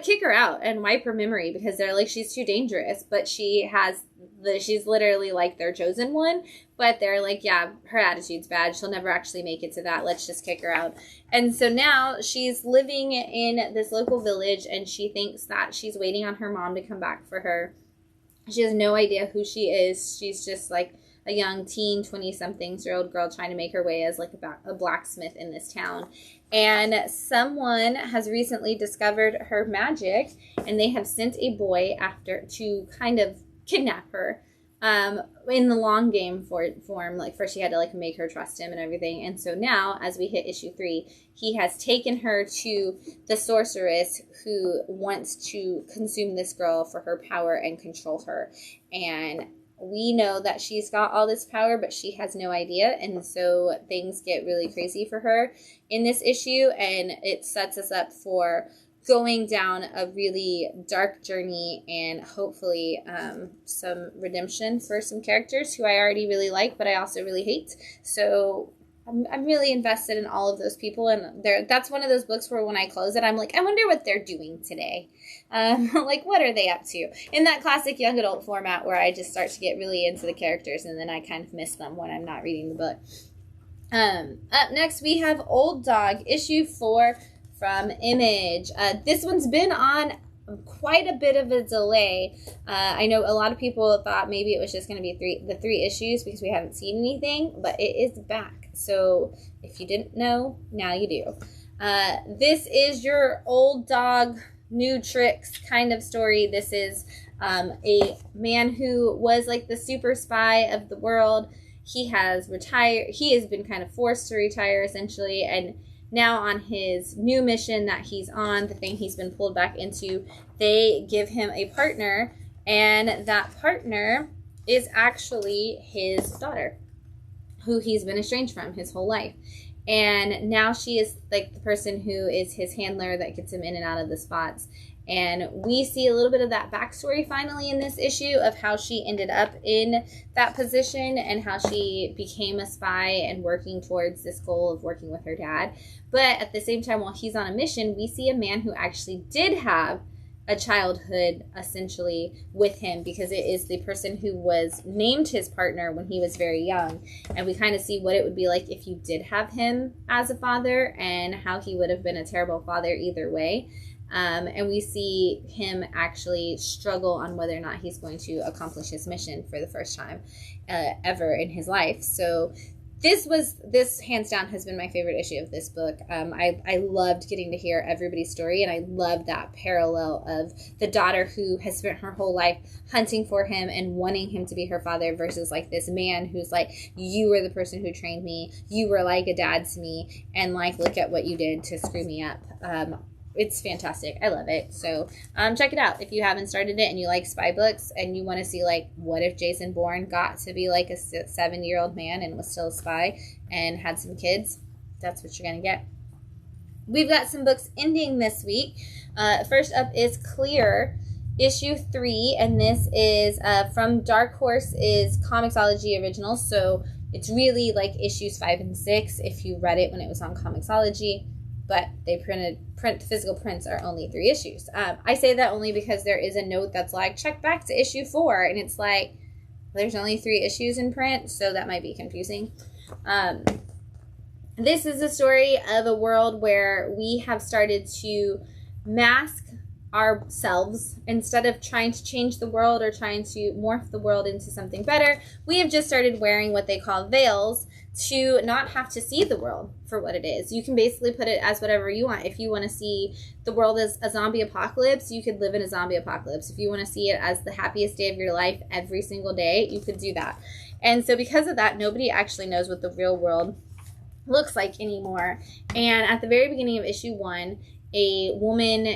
kick her out and wipe her memory, because they're like, she's too dangerous. But she's literally like their chosen one, but they're like, yeah, her attitude's bad, she'll never actually make it to that, let's just kick her out. And so now she's living in this local village, and she thinks that she's waiting on her mom to come back for her. She has no idea who she is. She's just like a young teen, 20-somethings-year-old girl trying to make her way as like a blacksmith in this town. And someone has recently discovered her magic, and they have sent a boy after to kind of kidnap her in the long game form. Like, first she had to like make her trust him and everything. And so now, as we hit issue 3, he has taken her to the sorceress who wants to consume this girl for her power and control her. And we know that she's got all this power, but she has no idea. And so things get really crazy for her in this issue, and it sets us up for going down a really dark journey, and hopefully some redemption for some characters who I already really like, but I also really hate. So I'm really invested in all of those people, and that's one of those books where when I close it, I'm like, I wonder what they're doing today. Like, what are they up to? In that classic young adult format where I just start to get really into the characters, and then I kind of miss them when I'm not reading the book. Up next, we have Old Dog, issue 4 from Image. This one's been on quite a bit of a delay. I know a lot of people thought maybe it was just going to be the three issues because we haven't seen anything, but it is back. So if you didn't know, now you do. This is your old dog, new tricks kind of story. This is a man who was like the super spy of the world. He has retired. He has been kind of forced to retire essentially, and now on his new mission that he's on, the thing he's been pulled back into, they give him a partner, and that partner is actually his daughter, who he's been estranged from his whole life. And now she is like the person who is his handler that gets him in and out of the spots. And we see a little bit of that backstory finally in this issue of how she ended up in that position and how she became a spy and working towards this goal of working with her dad. But at the same time, while he's on a mission, we see a man who actually did have a childhood essentially with him, because it is the person who was named his partner when he was very young. And we kind of see what it would be like if you did have him as a father and how he would have been a terrible father either way. And we see him actually struggle on whether or not he's going to accomplish his mission for the first time ever in his life. So this hands down has been my favorite issue of this book. I loved getting to hear everybody's story, and I loved that parallel of the daughter who has spent her whole life hunting for him and wanting him to be her father versus like this man who's like, you were the person who trained me, you were like a dad to me, and like look at what you did to screw me up. It's fantastic. I love it. So check it out if you haven't started it and you like spy books and you want to see like what if Jason Bourne got to be like a 70-year-old man and was still a spy and had some kids. That's what you're going to get. We've got some books ending this week. First up is Clear, issue 3, and this is from Dark Horse, is Comixology original. So it's really like issues 5 and 6 if you read it when it was on Comixology. But they physical prints are only 3 issues. I say that only because there is a note that's like, check back to issue 4, and it's like, there's only 3 issues in print, so that might be confusing. This is a story of a world where we have started to mask ourselves. Instead of trying to change the world or trying to morph the world into something better, we have just started wearing what they call veils to not have to see the world for what it is. You can basically put it as whatever you want. If you want to see the world as a zombie apocalypse, you could live in a zombie apocalypse. If you want to see it as the happiest day of your life every single day, you could do that. And so because of that, nobody actually knows what the real world looks like anymore. And at the very beginning of issue 1, a woman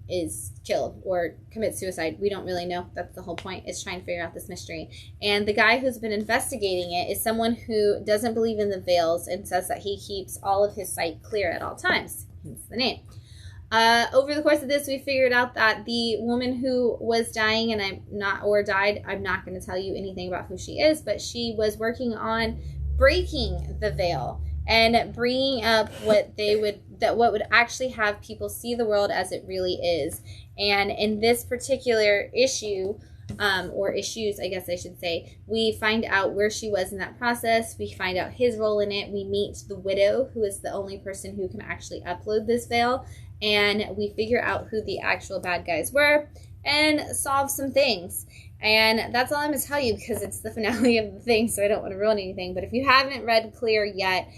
is killed or commits suicide. We don't really know. That's the whole point, is trying to figure out this mystery. And the guy who's been investigating it is someone who doesn't believe in the veils and says that he keeps all of his sight clear at all times. Hence the name. Over the course of this, we figured out that the woman who was dying and I'm not going to tell you anything about who she is, but she was working on breaking the veil and bringing up what would actually have people see the world as it really is. And in this particular issue, or issues, I guess I should say, we find out where she was in that process. We find out his role in it. We meet the widow, who is the only person who can actually upload this veil. And we figure out who the actual bad guys were and solve some things. And that's all I'm going to tell you because it's the finale of the thing, so I don't want to ruin anything. But if you haven't read Clear yet,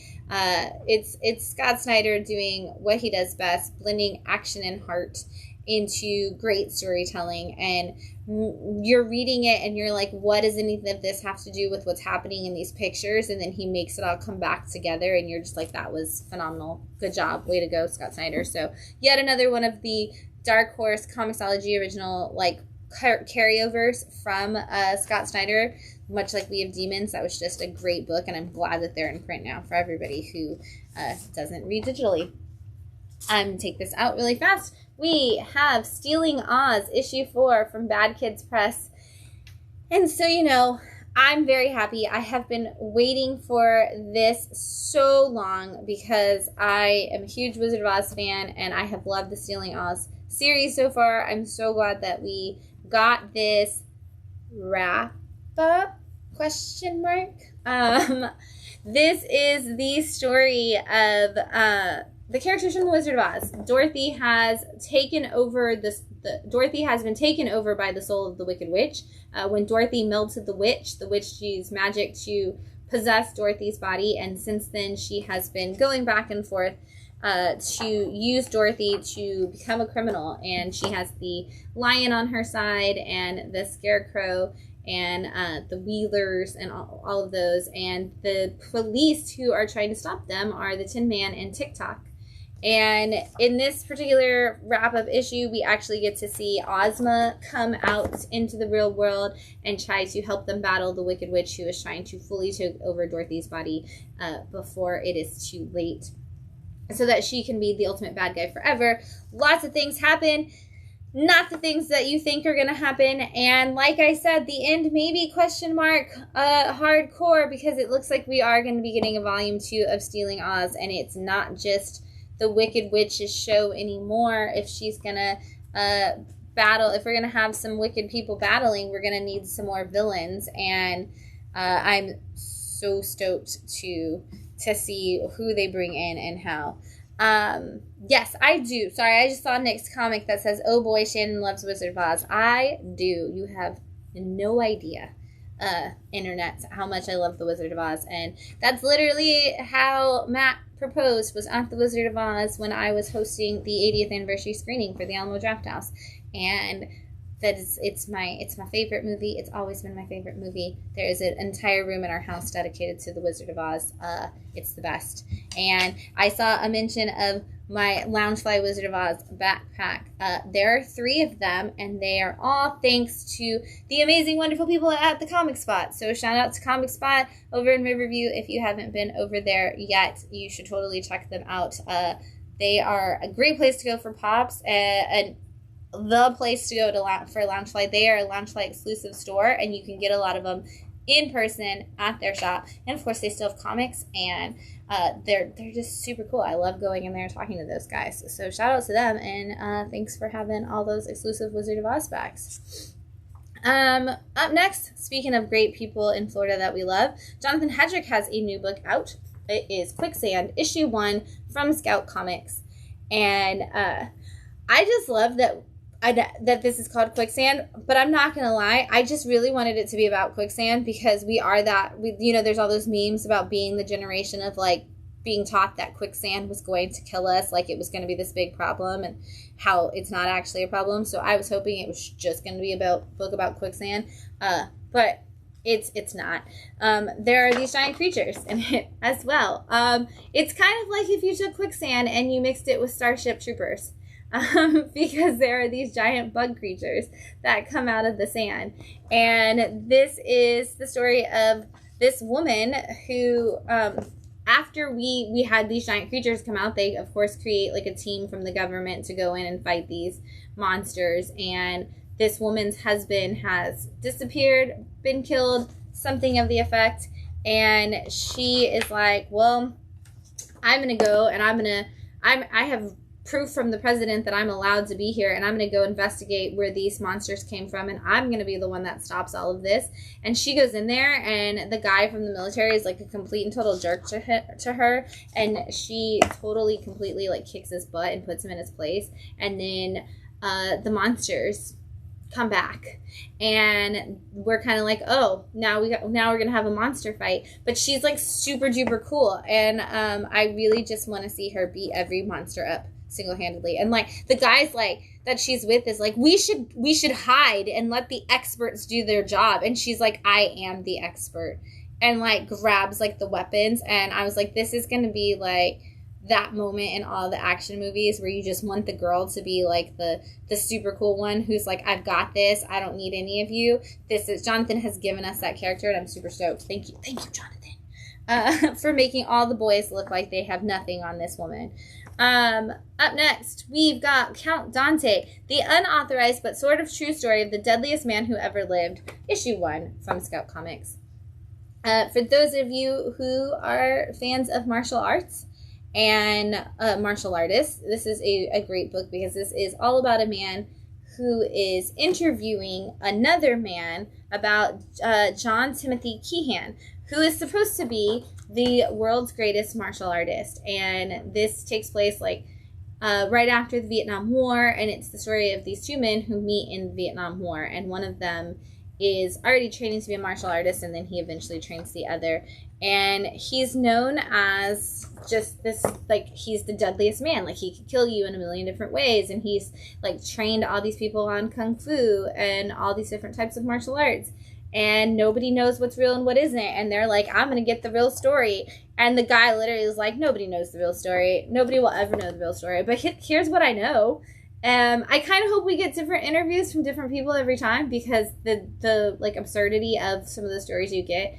it's Scott Snyder doing what he does best, blending action and heart into great storytelling. And you're reading it and you're like, what does any of this have to do with what's happening in these pictures? And then he makes it all come back together and you're just like, that was phenomenal. Good job. Way to go, Scott Snyder. So yet another one of the Dark Horse Comixology original like carryovers from Scott Snyder. Much like We Have Demons, that was just a great book, and I'm glad that they're in print now for everybody who doesn't read digitally. I'm going to take this out really fast. We have Stealing Oz, issue 4 from Bad Kids Press. And so, you know, I'm very happy. I have been waiting for this so long because I am a huge Wizard of Oz fan, and I have loved the Stealing Oz series so far. I'm so glad that we got this wrap up, question mark. This is the story of the characters from the Wizard of Oz. Dorothy has taken over Dorothy has been taken over by the soul of the Wicked Witch. When Dorothy melted the witch used magic to possess Dorothy's body, and since then she has been going back and forth to use Dorothy to become a criminal. And she has the lion on her side and the scarecrow and the Wheelers and all of those. And the police who are trying to stop them are the Tin Man and TikTok. And in this particular wrap-up issue, we actually get to see Ozma come out into the real world and try to help them battle the Wicked Witch, who is trying to fully take over Dorothy's body before it is too late, so that she can be the ultimate bad guy forever. Lots of things happen. Not the things that you think are going to happen. And like I said, the end maybe hardcore, because it looks like we are going to be getting a volume 2 of Stealing Oz, and it's not just the Wicked Witch's show anymore. If she's gonna battle, if we're gonna have some wicked people battling, we're gonna need some more villains, and I'm so stoked to see who they bring in and how. Yes, I do. Sorry, I just saw Nick's comic that says, "Oh boy, Shannon loves Wizard of Oz." I do. You have no idea, internet, how much I love the Wizard of Oz, and that's literally how Matt proposed, was at the Wizard of Oz when I was hosting the 80th anniversary screening for the Alamo Drafthouse. And it's my favorite movie. It's always been my favorite movie. There is an entire room in our house dedicated to the Wizard of Oz. It's the best. And I saw a mention of my Loungefly Wizard of Oz backpack. There are 3 of them, and they are all thanks to the amazing, wonderful people at the Comic Spot. So shout out to Comic Spot over in Riverview. If you haven't been over there yet, you should totally check them out. They are a great place to go for pops, and the place to go for Loungefly. They are a Loungefly exclusive store, and you can get a lot of them in person at their shop. And of course, they still have comics, and they're just super cool. I love going in there and talking to those guys. So shout out to them, and thanks for having all those exclusive Wizard of Oz packs. Up next, speaking of great people in Florida that we love, Jonathan Hedrick has a new book out. It is Quicksand, issue 1 from Scout Comics, and I just love that this is called Quicksand, but I'm not gonna lie, I just really wanted it to be about quicksand, because there's all those memes about being the generation of like being taught that quicksand was going to kill us, like it was going to be this big problem, and how it's not actually a problem. So I was hoping it was just going to be a book about quicksand, but it's not. There are these giant creatures in it as well. It's kind of like if you took quicksand and you mixed it with Starship Troopers. Because there are these giant bug creatures that come out of the sand. And this is the story of this woman who, after we had these giant creatures come out, they, of course, create like a team from the government to go in and fight these monsters. And this woman's husband has disappeared, been killed, something of the effect. And she is like, well, I'm going to go and I have proof from the president that I'm allowed to be here, and I'm going to go investigate where these monsters came from, and I'm going to be the one that stops all of this. And she goes in there, and the guy from the military is like a complete and total jerk to her, and she totally, completely like kicks his butt and puts him in his place. And then the monsters come back, and we're kind of like, oh, now we're gonna have a monster fight. But she's like super duper cool, and I really just want to see her beat every monster up single-handedly. And like the guys like that she's with is like, we should hide and let the experts do their job. And she's like, I am the expert, and like grabs like the weapons. And I was like, this is gonna be like that moment in all the action movies where you just want the girl to be like the super cool one who's like, I've got this, I don't need any of you. Jonathan has given us that character, and I'm super stoked. Thank you Jonathan, for making all the boys look like they have nothing on this woman. Up next, we've got Count Dante, the unauthorized but sort of true story of the deadliest man who ever lived, issue 1 from Scout Comics. For those of you who are fans of martial arts and martial artists, this is a great book, because this is all about a man who is interviewing another man about John Timothy Keehan, who is supposed to be the world's greatest martial artist. And this takes place like right after the Vietnam War, and it's the story of these 2 men who meet in the Vietnam War, and one of them is already training to be a martial artist, and then he eventually trains the other. And he's known as just this, like, he's the deadliest man. Like, he could kill you in a million different ways. And he's, like, trained all these people on kung fu and all these different types of martial arts. And nobody knows what's real and what isn't. And they're like, I'm going to get the real story. And the guy literally is like, nobody knows the real story. Nobody will ever know the real story. But here's what I know. I kind of hope we get different interviews from different people every time, because the like absurdity of some of the stories you get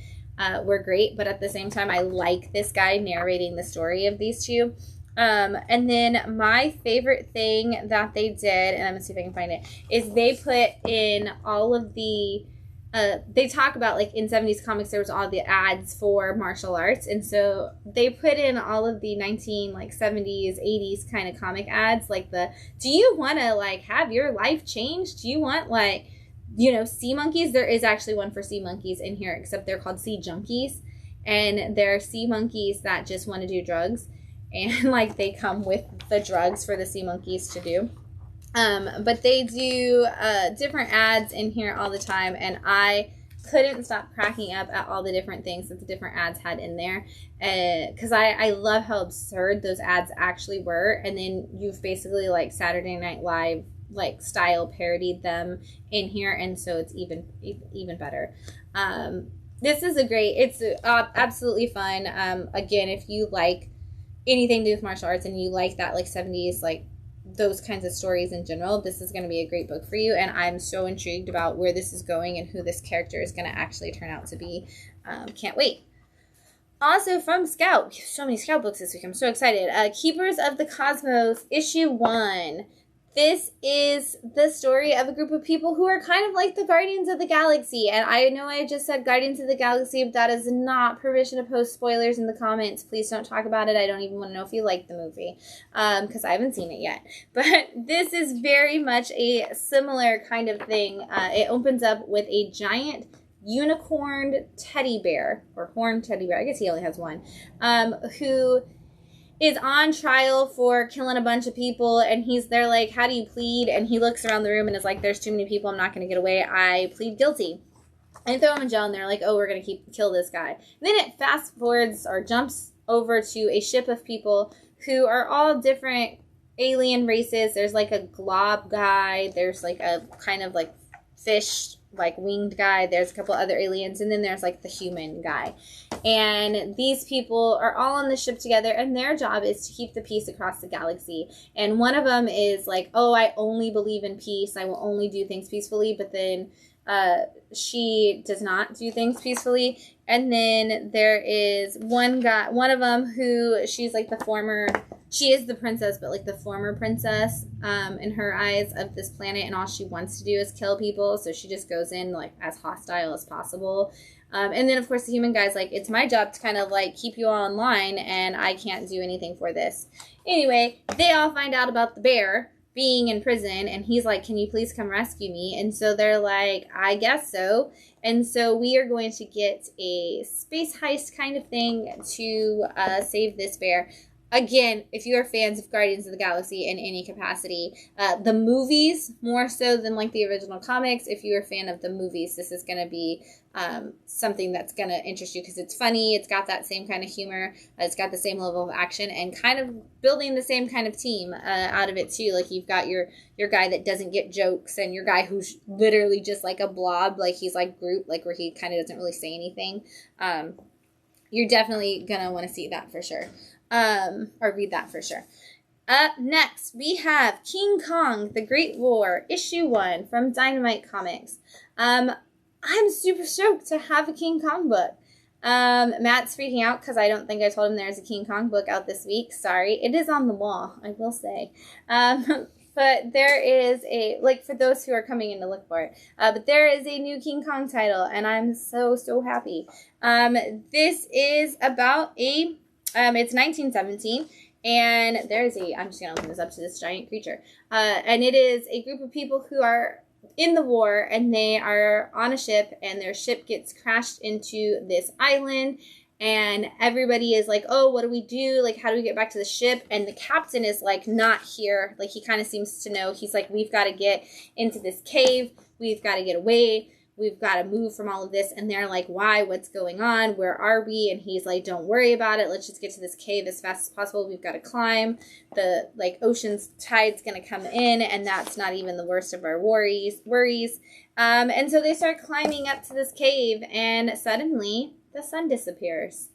were great. But at the same time, I like this guy narrating the story of these two. And then my favorite thing that they did, and I'm going to see if I can find it, is they put in all of the they talk about, like, in 70s comics, there was all the ads for martial arts. And so they put in all of the 70s, 80s kind of comic ads. Like do you want to, like, have your life changed? Do you want, like, you know, sea monkeys? There is actually one for sea monkeys in here, except they're called sea junkies. And they're sea monkeys that just want to do drugs. And, like, they come with the drugs for the sea monkeys to do. But they do different ads in here all the time, and I couldn't stop cracking up at all the different things that the different ads had in there, because I love how absurd those ads actually were. And then you've basically, like, Saturday Night Live, like, style parodied them in here, and so it's even better. This is it's absolutely fun. Again, if you like anything to do with martial arts and you like that, like, 70s, like, those kinds of stories in general, this is going to be a great book for you. And I'm so intrigued about where this is going and who this character is going to actually turn out to be. Can't wait. Also from Scout, so many Scout books this week, I'm so excited. Keepers of the Cosmos, issue 1. This is the story of a group of people who are kind of like the Guardians of the Galaxy. And I know I just said Guardians of the Galaxy, but that is not permission to post spoilers in the comments. Please don't talk about it. I don't even want to know if you like the movie, because I haven't seen it yet. But this is very much a similar kind of thing. It opens up with a giant unicorned teddy bear, or horned teddy bear, I guess he only has one, who is on trial for killing a bunch of people. And they're like, how do you plead? And he looks around the room and is like, there's too many people, I'm not going to get away, I plead guilty. And throw him in jail, and they're like, oh, we're going to kill this guy. And then it fast forwards or jumps over to a ship of people who are all different alien races. There's, like, a glob guy, there's, like, a kind of, like, fish, like, winged guy, there's a couple other aliens, and then there's, like, the human guy. And these people are all on the ship together, and their job is to keep the peace across the galaxy. And one of them is like, oh, I only believe in peace, I will only do things peacefully. But then she does not do things peacefully. And then there is one of them who, she's like she is the princess, but, like, the former princess in her eyes of this planet, and all she wants to do is kill people. So she just goes in, like, as hostile as possible. And then, of course, the human guy's like, it's my job to kind of, like, keep you all in line, and I can't do anything for this. Anyway, they all find out about the bear being in prison, and he's like, can you please come rescue me? And so they're like, I guess so. And so we are going to get a space heist kind of thing to save this bear. Again, if you are fans of Guardians of the Galaxy in any capacity, the movies more so than, like, the original comics, if you're a fan of the movies, this is going to be something that's going to interest you, because it's funny, it's got that same kind of humor, it's got the same level of action, and kind of building the same kind of team out of it too. Like, you've got your guy that doesn't get jokes, and your guy who's literally just like a blob, like he's like Groot, like, where he kind of doesn't really say anything. You're definitely going to want to see that for sure. Or read that for sure. Up next, we have King Kong, The Great War, issue 1 from Dynamite Comics. I'm super stoked to have a King Kong book. Matt's freaking out because I don't think I told him there's a King Kong book out this week. Sorry. It is on the wall, I will say. But there is like, for those who are coming in to look for it, but there is a new King Kong title, and I'm so happy. This is about it's 1917, and I'm just going to open this up to this giant creature. And it is a group of people who are in the war, and they are on a ship, and their ship gets crashed into this island, and everybody is like, oh, what do we do? Like, how do we get back to the ship? And the captain is, like, not here. Like, he kind of seems to know. He's like, we've got to get into this cave. We've got to get away. we've got to move from all of this. And they're like, why? What's going on? Where are we? And he's like, don't worry about it. Let's just get to this cave as fast as possible. We've got to climb. The like ocean's tide's going to come in, and that's not even the worst of our worries. And so they start climbing up to this cave, and suddenly the sun disappears.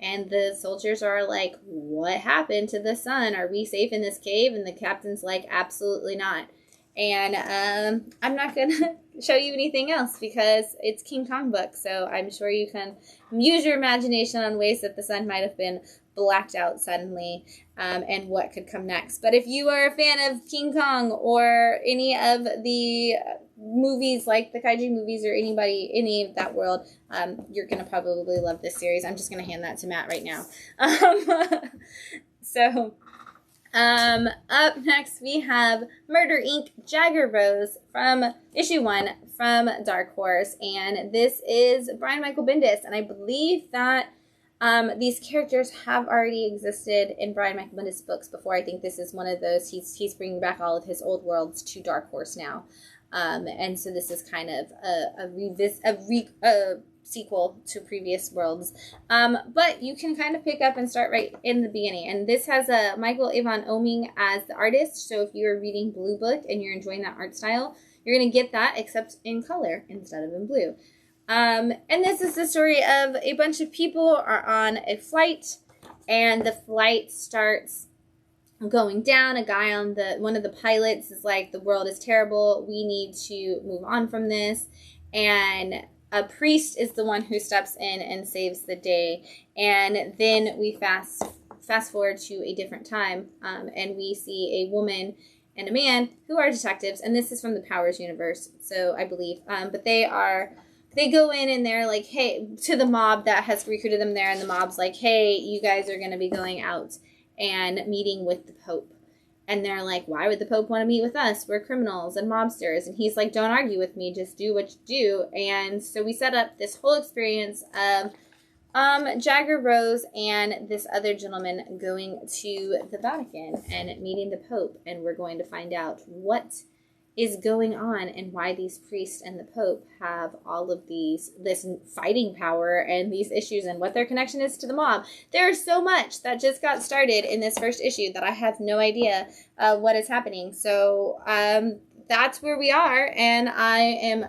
And the soldiers are like, what happened to the sun? Are we safe in this cave? And the captain's like, absolutely not. And I'm not going to show you anything else because it's King Kong book. So I'm sure you can use your imagination on ways that the sun might have been blacked out suddenly and what could come next. But if you are a fan of King Kong or any of the movies like the kaiju movies or any of that world, you're going to probably love this series. I'm just going to hand that to Matt right now. Up next we have Murder Inc. Jagger Rose from issue 1 from Dark Horse, and this is Brian Michael Bendis, and I believe that these characters have already existed in Brian Michael Bendis books before. I think this is one of those. He's bringing back all of his old worlds to Dark Horse now, and so this is kind of a sequel to previous worlds, but you can kind of pick up and start right in the beginning. And this has Michael Avon Oeming as the artist, so if you're reading Blue Book and you're enjoying that art style, you're going to get that, except in color instead of in blue. And this is the story of a bunch of people are on a flight, and the flight starts going down. A guy on one of the pilots is like, the world is terrible, we need to move on from this, and a priest is the one who steps in and saves the day. And then we fast forward to a different time, and we see a woman and a man who are detectives, and this is from the Powers universe, so I believe, but they go in and they're like, hey, to the mob that has recruited them there, and the mob's like, hey, you guys are going to be going out and meeting with the Pope. And they're like, why would the Pope want to meet with us? We're criminals and mobsters. And he's like, don't argue with me. Just do what you do. And so we set up this whole experience of Jagger Rose and this other gentleman going to the Vatican and meeting the Pope. And we're going to find out what is going on and why these priests and the Pope have all of this fighting power and these issues and what their connection is to the mob. There's so much that just got started in this first issue that I have no idea what is happening. So that's where we are, and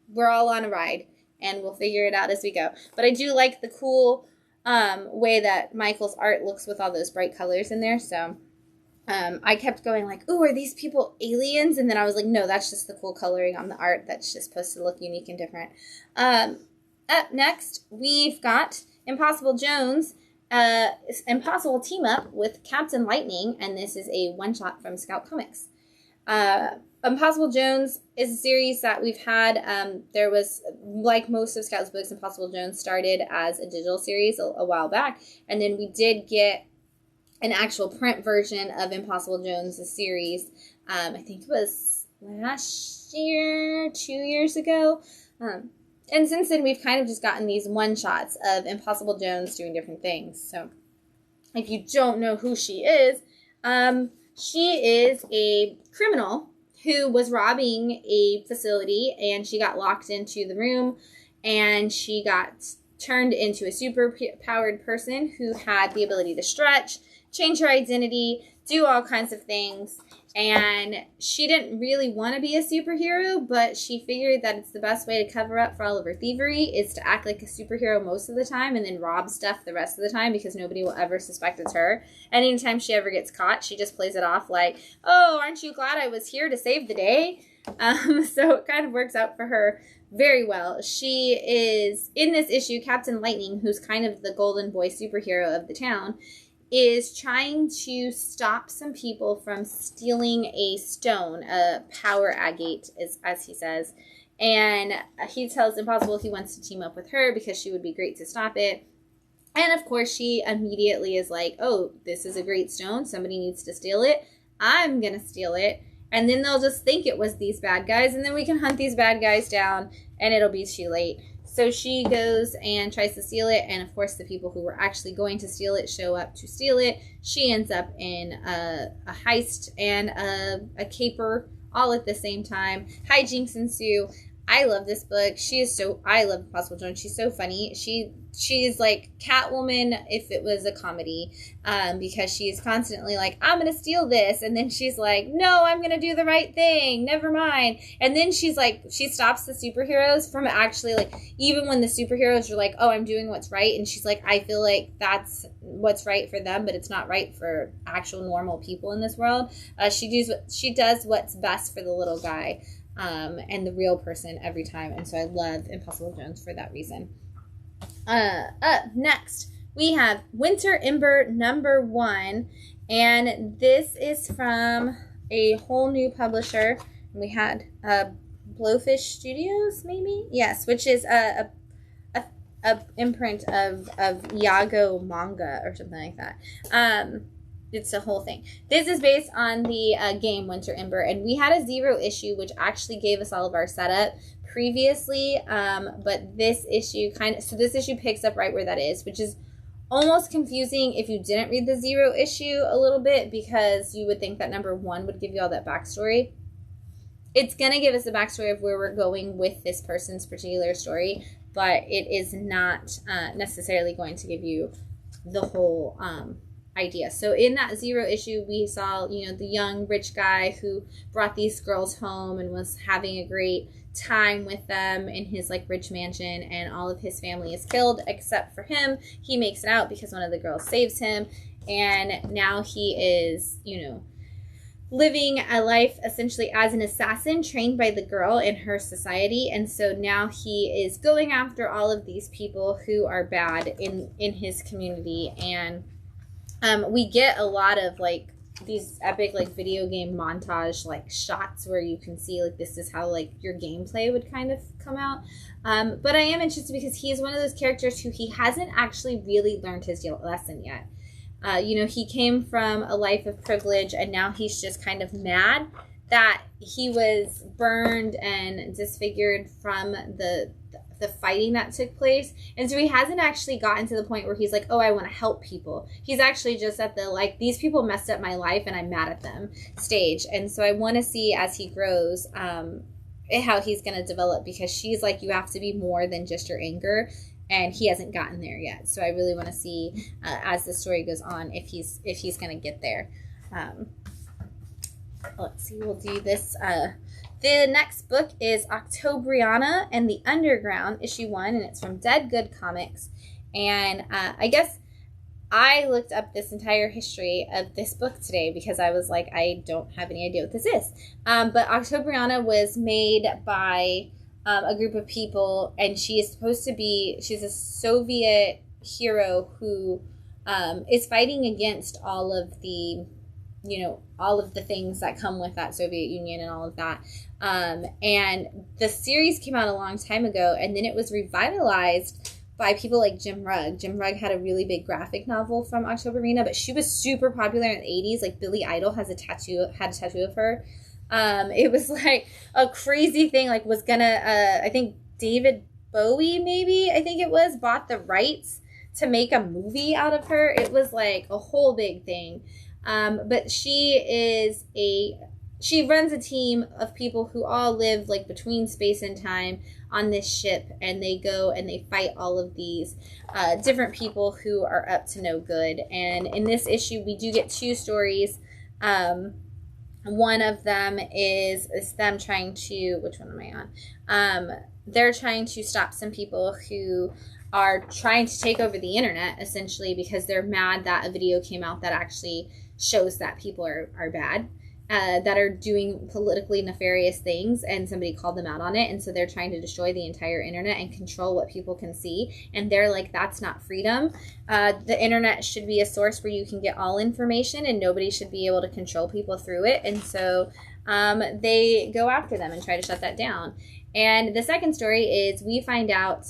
we're all on a ride, and we'll figure it out as we go. But I do like the cool way that Michael's art looks with all those bright colors in there, so I kept going like, ooh, are these people aliens? And then I was like, no, that's just the cool coloring on the art. That's just supposed to look unique and different. Up next, we've got Impossible Jones, Impossible team up with Captain Lightning, and this is a one-shot from Scout Comics. Impossible Jones is a series that we've had. There was, like most of Scout's books, Impossible Jones started as a digital series a while back, and then we did get an actual print version of Impossible Jones, the series. I think it was last year, 2 years ago. And since then, we've kind of just gotten these one-shots of Impossible Jones doing different things. So if you don't know who she is a criminal who was robbing a facility, and she got locked into the room, and she got turned into a super-powered person who had the ability to stretch, change her identity, do all kinds of things, and she didn't really want to be a superhero, but she figured that it's the best way to cover up for all of her thievery is to act like a superhero most of the time and then rob stuff the rest of the time because nobody will ever suspect it's her. And anytime she ever gets caught, she just plays it off like, oh, aren't you glad I was here to save the day? So it kind of works out for her very well. She is, in this issue, Captain Lightning, who's kind of the golden boy superhero of the town, is trying to stop some people from stealing a stone, a power agate, as he says. And he tells Impossible he wants to team up with her because she would be great to stop it. And of course, she immediately is like, oh, this is a great stone. Somebody needs to steal it. I'm going to steal it. And then they'll just think it was these bad guys. And then we can hunt these bad guys down and it'll be too late. So she goes and tries to steal it, and of course the people who were actually going to steal it show up to steal it. She ends up in a heist and a caper all at the same time. Hijinks ensue. I love this book. I love Impossible Jones. She's so funny. She's like Catwoman if it was a comedy, because she's constantly like, I'm going to steal this. And then she's like, no, I'm going to do the right thing. Never mind. And then she's like, she stops the superheroes from actually, like, even when the superheroes are like, oh, I'm doing what's right. And she's like, I feel like that's what's right for them, but it's not right for actual normal people in this world. She does what's best for the little guy. And the real person every time. And so I love Impossible Jones for that reason. Up next, we have Winter Ember #1. And this is from a whole new publisher. We had Blowfish Studios, maybe? Yes, which is a imprint of Iago manga or something like that. It's a whole thing. This is based on the game Winter Ember, and we had a 0 issue, which actually gave us all of our setup previously, but this issue this issue picks up right where that is, which is almost confusing if you didn't read the 0 issue a little bit, because you would think that #1 would give you all that backstory. It's going to give us the backstory of where we're going with this person's particular story, but it is not necessarily going to give you the whole idea. So in that 0 issue, we saw, the young rich guy who brought these girls home and was having a great time with them in his like rich mansion, and all of his family is killed except for him. He makes it out because one of the girls saves him, and now he is, living a life essentially as an assassin trained by the girl in her society. And so now he is going after all of these people who are bad in his community. And we get a lot of like these epic like video game montage like shots where you can see like this is how like your gameplay would kind of come out. But I am interested because he is one of those characters who he hasn't actually really learned his lesson yet. He came from a life of privilege, and now he's just kind of mad that he was burned and disfigured from the fighting that took place. And so he hasn't actually gotten to the point where he's like, oh, I want to help people. He's actually just at the, like, these people messed up my life and I'm mad at them stage. And so I want to see as he grows how he's going to develop, because she's like, you have to be more than just your anger. And he hasn't gotten there yet. So I really want to see as the story goes on if he's going to get there. Let's see. We'll do this. The next book is Octobriana and the Underground, issue 1, and it's from Dead Good Comics. And I guess I looked up this entire history of this book today because I was like, I don't have any idea what this is. But Octobriana was made by a group of people, and she's a Soviet hero who is fighting against all of the things that come with that Soviet Union and all of that. And the series came out a long time ago, and then it was revitalized by people like Jim Rugg. Jim Rugg had a really big graphic novel from Octobriana, but she was super popular in the 80s. Like Billy Idol had a tattoo of her. It was like a crazy thing, like was gonna, I think David Bowie, maybe, I think it was, bought the rights to make a movie out of her. It was like a whole big thing. But she runs a team of people who all live like between space and time on this ship, and they go and they fight all of these different people who are up to no good. And in this issue, we do get 2 stories. One of them is them trying to, which one am I on? They're trying to stop some people who are trying to take over the internet, essentially, because they're mad that a video came out that actually shows that people are bad, that are doing politically nefarious things, and somebody called them out on it. And so they're trying to destroy the entire internet and control what people can see. And they're like, that's not freedom. The internet should be a source where you can get all information, and nobody should be able to control people through it. And so they go after them and try to shut that down. And the second story is we find out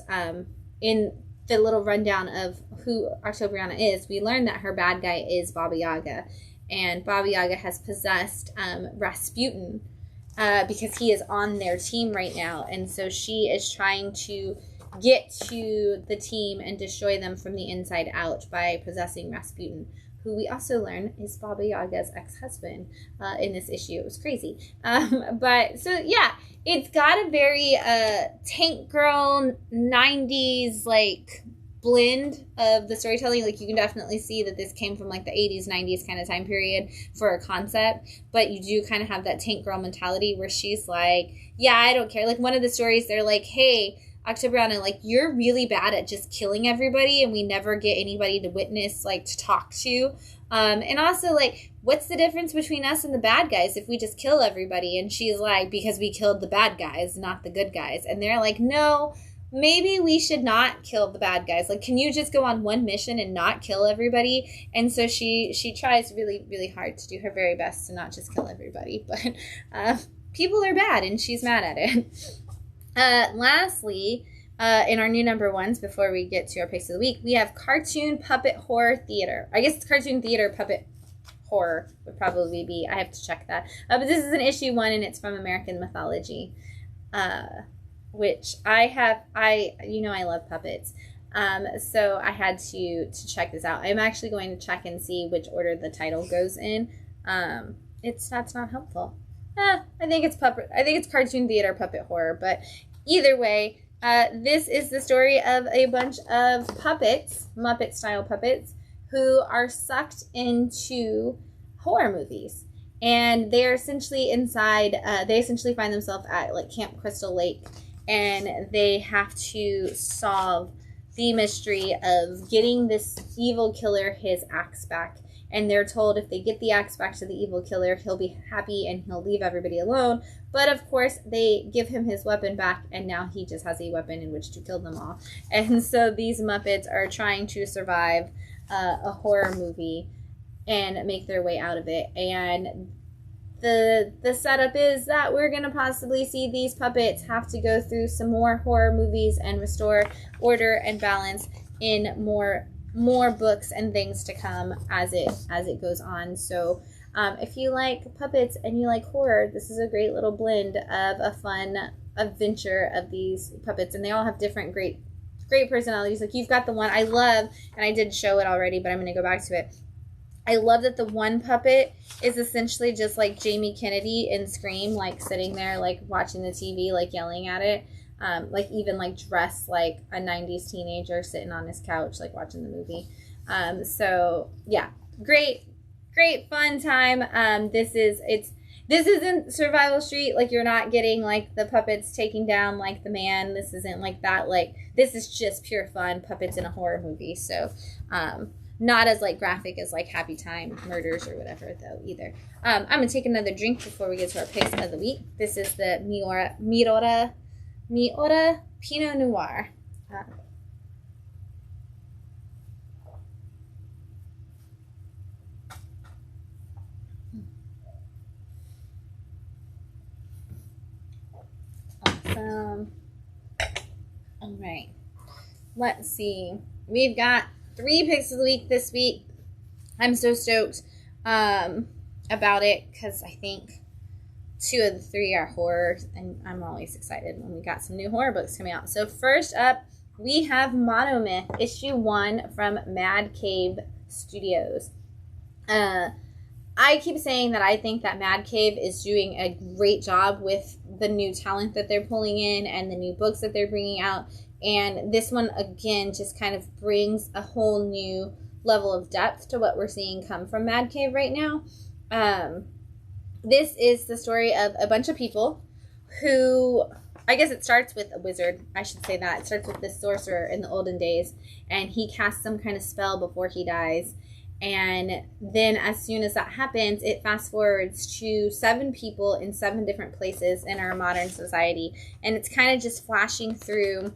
in the little rundown of who Octobriana is, we learn that her bad guy is Baba Yaga. And Baba Yaga has possessed Rasputin because he is on their team right now. And so she is trying to get to the team and destroy them from the inside out by possessing Rasputin, who we also learn is Baba Yaga's ex-husband in this issue. It was crazy. But so yeah, it's got a very tank girl 90s like blend of the storytelling. Like you can definitely see that this came from like the 80s 90s kind of time period for a concept, but you do kind of have that tank girl mentality where she's like, yeah, I don't care. Like one of the stories, they're like, hey, Octobriana, like you're really bad at just killing everybody and we never get anybody to witness, like to talk to. And also like, what's the difference between us and the bad guys if we just kill everybody? And she's like, because we killed the bad guys, not the good guys. And they're like, no, maybe we should not kill the bad guys. Like, can you just go on one mission and not kill everybody? And so she tries really, really hard to do her very best to not just kill everybody. But people are bad and she's mad at it. Lastly, in our new number ones, before we get to our picks of the week, we have Cartoon Puppet Horror Theater. I guess it's Cartoon Theater Puppet Horror would probably be. I have to check that. But this is an issue 1 and it's from American Mythology. Which I love puppets. So I had to check this out. I'm actually going to check and see which order the title goes in. That's not helpful. I think it's Cartoon Theater Puppet Horror, but either way, this is the story of a bunch of puppets, Muppet-style puppets, who are sucked into horror movies. And they're essentially inside, they essentially find themselves at like Camp Crystal Lake, and they have to solve the mystery of getting this evil killer his axe back. And they're told if they get the axe back to the evil killer, he'll be happy and he'll leave everybody alone. But of course, they give him his weapon back, and now he just has a weapon in which to kill them all. And so these Muppets are trying to survive a horror movie and make their way out of it. And the setup is that we're going to possibly see these puppets have to go through some more horror movies and restore order and balance in more books and things to come as it goes on. So if you like puppets and you like horror, this is a great little blend of a fun adventure of these puppets, and they all have different great personalities. Like you've got the one I love, and I did show it already, but I'm going to go back to it. I love that the one puppet is essentially just like Jamie Kennedy in Scream, like sitting there, like watching the TV, like yelling at it. Like even like dressed like a 90s teenager sitting on his couch, like watching the movie. So yeah, great fun time. This isn't Survival Street. Like you're not getting like the puppets taking down like the man. This isn't like that. Like this is just pure fun puppets in a horror movie. So, not as like graphic as like Happy Time Murders or whatever though either. I'm gonna take another drink before we get to our picks of the week. This is the Miora Pinot Noir. Awesome. All right. Let's see. We've got 3 picks of the week this week. I'm so stoked about it because I think 2 of the 3 are horror, and I'm always excited when we got some new horror books coming out. So first up, we have Monomyth, issue 1 from Mad Cave Studios. I keep saying that I think that Mad Cave is doing a great job with the new talent that they're pulling in and the new books that they're bringing out. And this one, again, just kind of brings a whole new level of depth to what we're seeing come from Mad Cave right now. This is the story of a bunch of people who, I guess it starts with a wizard. I should say that. It starts with this sorcerer in the olden days, and he casts some kind of spell before he dies. And then as soon as that happens, it fast forwards to 7 people in 7 different places in our modern society. And it's kind of just flashing through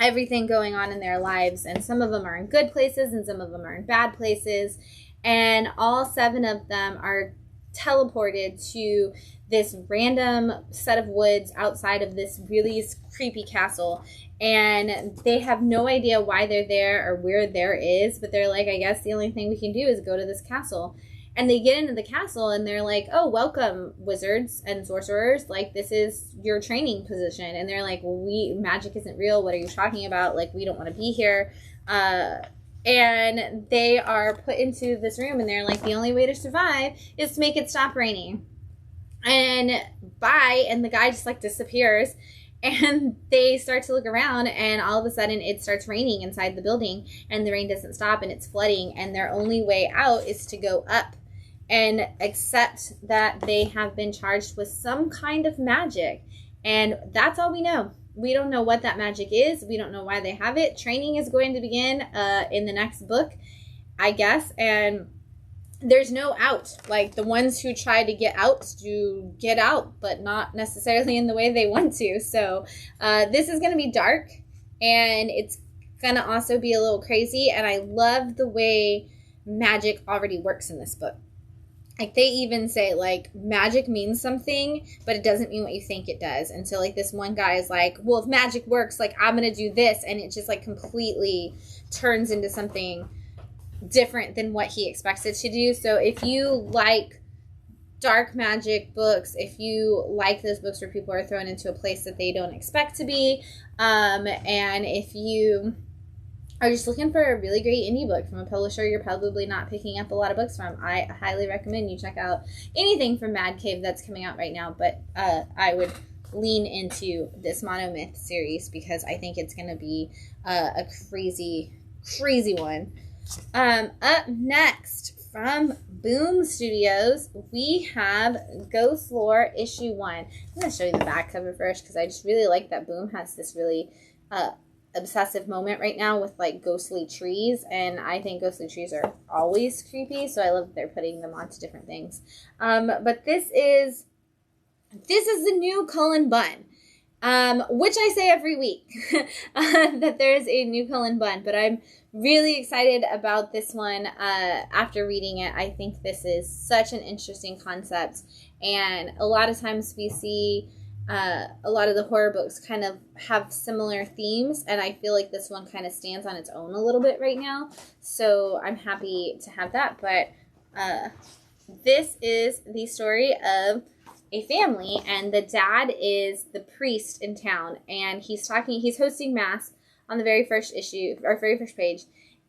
everything going on in their lives. And some of them are in good places and some of them are in bad places. And all 7 of them are teleported to this random set of woods outside of this really creepy castle. And they have no idea why they're there or where there is, but they're like, I guess the only thing we can do is go to this castle. And they get into the castle and they're like, oh, welcome, wizards and sorcerers. Like, this is your training position. And they're like, well, magic isn't real. What are you talking about? Like, we don't want to be here. And And they are put into this room, and they're like, the only way to survive is to make it stop raining. And and the guy just like disappears, and they start to look around, and all of a sudden it starts raining inside the building, and the rain doesn't stop, and it's flooding, and their only way out is to go up and accept that they have been charged with some kind of magic. And that's all we know. We don't know what that magic is. We don't know why they have it. Training is going to begin in the next book, I guess. And there's no out. Like, the ones who try to get out do get out, but not necessarily in the way they want to. So this is going to be dark, and it's going to also be a little crazy. And I love the way magic already works in this book. Like, they even say, like, magic means something, but it doesn't mean what you think it does. And so, like, this one guy is like, well, if magic works, like, I'm going to do this. And it just, like, completely turns into something different than what he expects it to do. So if you like dark magic books, if you like those books where people are thrown into a place that they don't expect to be, and if you are just looking for a really great indie book from a publisher you're probably not picking up a lot of books from, I highly recommend you check out anything from Mad Cave that's coming out right now. But I would lean into this Monomyth series because I think it's going to be a crazy, crazy one. Up next from Boom Studios, we have Ghost Lore issue 1. I'm going to show you the back cover first because I just really like that Boom has this really obsessive moment right now with like ghostly trees, and I think ghostly trees are always creepy, so I love that they're putting them onto different things. But this is the new Cullen Bunn, which I say every week that there's a new Cullen Bunn, but I'm really excited about this one after reading it. I think this is such an interesting concept, and a lot of times we see a lot of the horror books kind of have similar themes, and I feel like this one kind of stands on its own a little bit right now, so I'm happy to have that. But this is the story of a family, and the dad is the priest in town, and he's hosting mass on the very first issue, or very first page,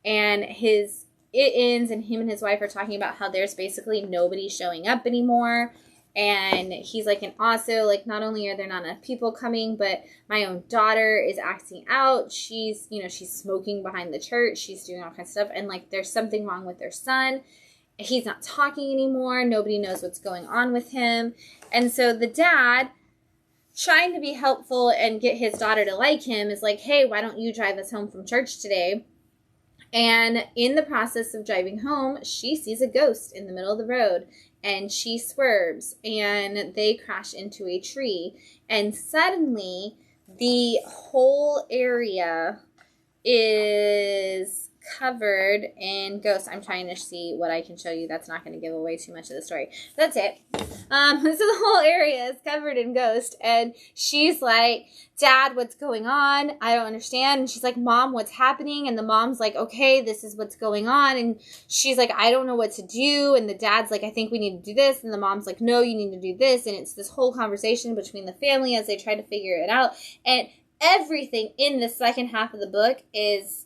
and it ends, and him and his wife are talking about how there's basically nobody showing up anymore. And he's like, and also, like, not only are there not enough people coming, but my own daughter is acting out. She's smoking behind the church. She's doing all kinds of stuff. And, like, there's something wrong with their son. He's not talking anymore. Nobody knows what's going on with him. And so the dad, trying to be helpful and get his daughter to like him, is like, hey, why don't you drive us home from church today? And in the process of driving home, she sees a ghost in the middle of the road. And she swerves, and they crash into a tree. And suddenly, the whole area is covered in ghosts. I'm trying to see what I can show you. That's not going to give away too much of the story. That's it. So the whole area is covered in ghosts, and she's like, Dad, what's going on? I don't understand. And she's like, Mom, what's happening? And the mom's like, okay, this is what's going on. And she's like, I don't know what to do. And the dad's like, I think we need to do this. And the mom's like, no, you need to do this. And it's this whole conversation between the family as they try to figure it out. And everything in the second half of the book is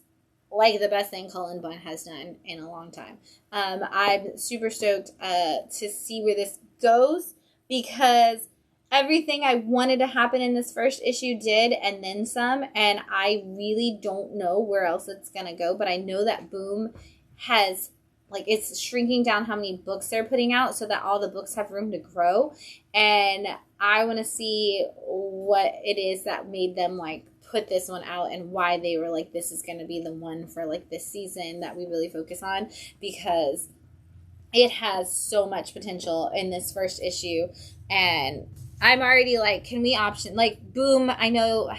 like the best thing Cullen Bunn has done in a long time. I'm super stoked to see where this goes, because everything I wanted to happen in this first issue did, and then some, and I really don't know where else it's going to go, but I know that Boom has, like, it's shrinking down how many books they're putting out so that all the books have room to grow, and I want to see what it is that made them, like, put this one out, and why they were like, this is going to be the one for, like, this season that we really focus on, because it has so much potential in this first issue. And I'm already like, can we option, like, Boom, I know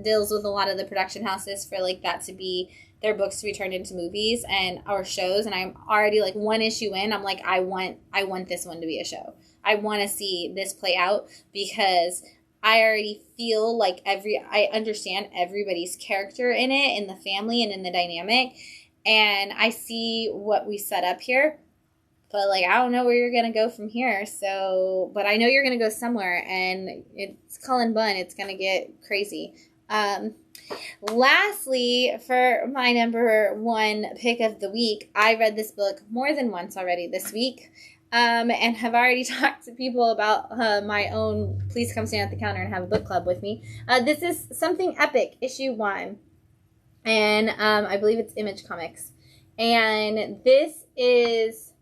deals with a lot of the production houses for, like, that to be their books to be turned into movies and or shows, and I'm already like one issue in, I'm like, I want this one to be a show. I want to see this play out, because I already feel like I understand everybody's character in it, in the family and in the dynamic, and I see what we set up here, but, like, I don't know where you're going to go from here, so, but I know you're going to go somewhere, and it's Cullen Bunn, it's going to get crazy. Lastly, for my number one pick of the week, I read this book more than once already this week, and have already talked to people about my own Please Come Stand at the Counter and Have a Book Club with me. This is Something Epic, issue 1, and I believe it's Image Comics. And this is,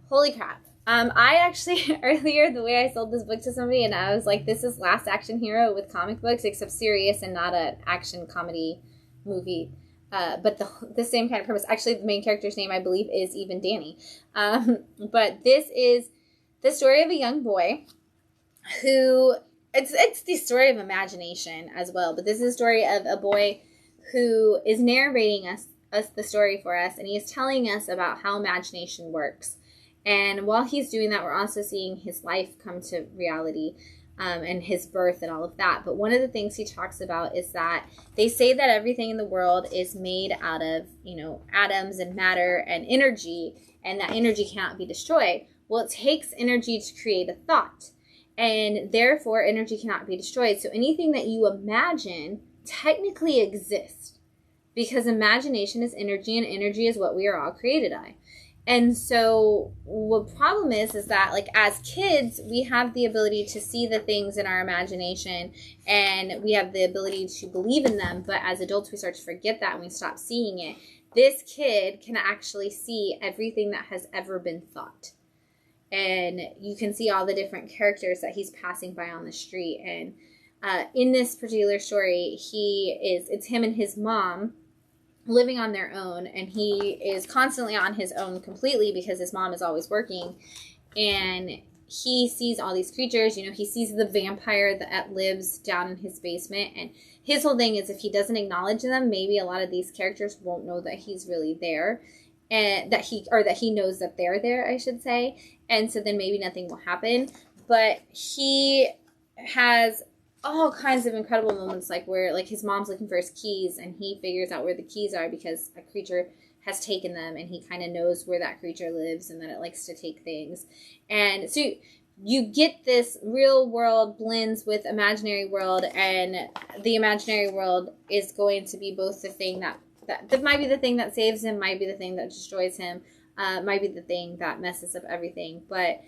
holy crap. I actually, earlier, the way I sold this book to somebody, and I was like, this is Last Action Hero with comic books, except serious and not an action comedy movie. But the same kind of premise. Actually, the main character's name, I believe, is even Danny. But this is the story of a young boy who, it's the story of imagination as well, but this is the story of a boy who is narrating us the story for us, and he is telling us about how imagination works. And while he's doing that, we're also seeing his life come to reality, and his birth and all of that. But one of the things he talks about is that they say that everything in the world is made out of, atoms and matter and energy, and that energy cannot be destroyed. Well, it takes energy to create a thought, and therefore energy cannot be destroyed. So anything that you imagine technically exists, because imagination is energy, and energy is what we are all created by. And so what problem is that, like, as kids, we have the ability to see the things in our imagination, and we have the ability to believe in them. But as adults, we start to forget that, and we stop seeing it. This kid can actually see everything that has ever been thought. And you can see all the different characters that he's passing by on the street. And in this particular story, it's him and his mom living on their own, and he is constantly on his own completely because his mom is always working, and he sees all these creatures. He sees the vampire that lives down in his basement, and his whole thing is if he doesn't acknowledge them, maybe a lot of these characters won't know that he's really there, and that he knows that they're there, I should say, and so then maybe nothing will happen. But he has all kinds of incredible moments, like where, like, his mom's looking for his keys, and he figures out where the keys are because a creature has taken them, and he kind of knows where that creature lives and that it likes to take things. And so you get this real world blends with imaginary world, and the imaginary world is going to be both the thing that might be the thing that saves him, might be the thing that destroys him, might be the thing that messes up everything. But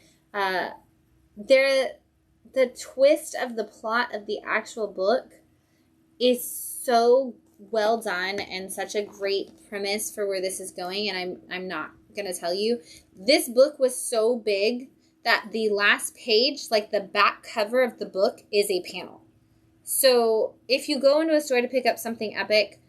the twist of the plot of the actual book is so well done, and such a great premise for where this is going. And I'm not going to tell you. This book was so big that the last page, like the back cover of the book, is a panel. So if you go into a store to pick up Something Epic,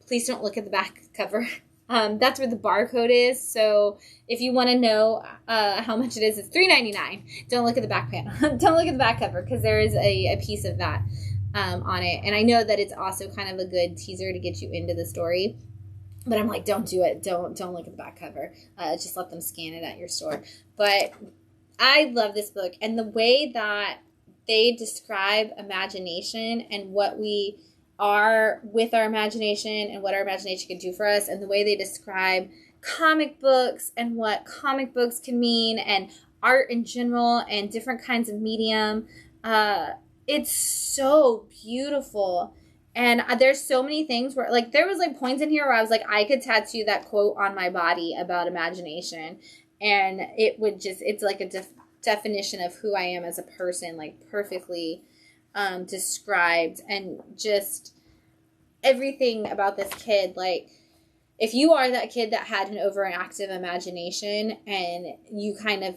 please don't look at the back cover. That's where the barcode is. So if you want to know how much it is, it's $3.99. Don't look at the back panel. Don't look at the back cover, because there is a piece of that on it. And I know that it's also kind of a good teaser to get you into the story. But I'm like, don't do it. Don't look at the back cover. Just let them scan it at your store. But I love this book. And the way that they describe imagination and what we are with our imagination and what our imagination can do for us, and the way they describe comic books and what comic books can mean, and art in general, and different kinds of medium, it's so beautiful. And there's so many things where, like, there was like points in here where I was like, I could tattoo that quote on my body about imagination, and it would just, it's like a definition of who I am as a person, like perfectly described. And just everything about this kid, like, if you are that kid that had an overactive imagination and you kind of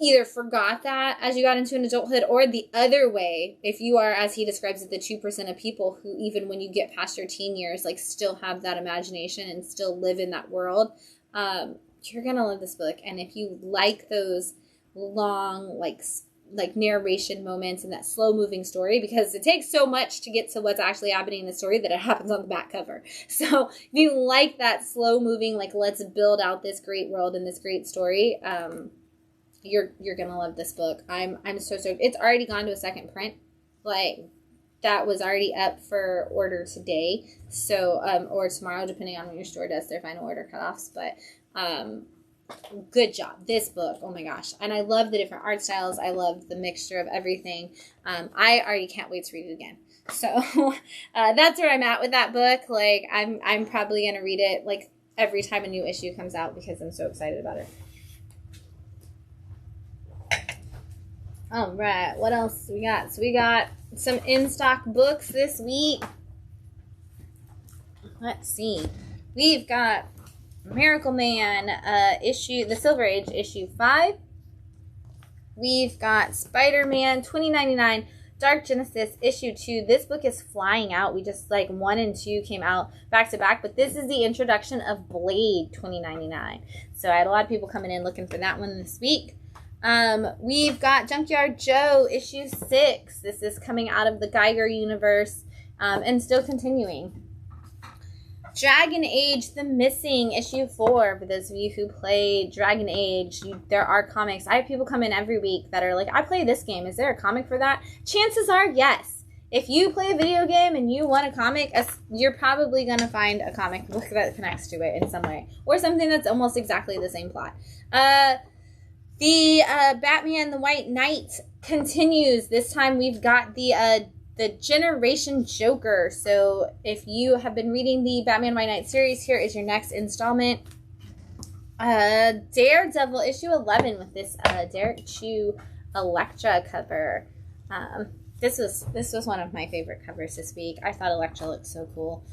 either forgot that as you got into an adulthood, or the other way, if you are, as he describes it, the 2% of people who, even when you get past your teen years, like, still have that imagination and still live in that world, you're gonna love this book. And if you like those long, like narration moments and that slow moving story, because it takes so much to get to what's actually happening in the story that it happens on the back cover. So if you like that slow moving, like, let's build out this great world and this great story, you're gonna love this book. I'm so stoked. It's already gone to a second print. Like, that was already up for order today. So or tomorrow, depending on when your store does their final order cutoffs. But good job. This book, oh my gosh. And I love the different art styles. I love the mixture of everything. I already can't wait to read it again. So that's where I'm at with that book. Like, I'm probably going to read it like every time a new issue comes out because I'm so excited about it. All right, what else we got? So we got some in-stock books this week. Let's see. We've got Miracle Man the Silver Age issue 5. We've got Spider-Man 2099 Dark Genesis issue 2. This book is flying out. We just 1 and 2 came out back to back, but this is the introduction of Blade 2099. So I had a lot of people coming in looking for that one this week. We've got Junkyard Joe issue 6. This is coming out of the Geiger universe and still continuing. Dragon Age The Missing issue 4. For those of you who play Dragon Age, there are comics. I have people come in every week that are like, I play this game. Is there a comic for that? Chances are yes. If you play a video game and you want a comic, you're probably going to find a comic book that connects to it in some way. Or something that's almost exactly the same plot. The Batman the White Knight continues. This time we've got the Generation Joker. So if you have been reading the Batman White Knight series, here is your next installment. Daredevil issue 11 with this Derek Chu Elektra cover. This was one of my favorite covers this week. I thought Elektra looked so cool.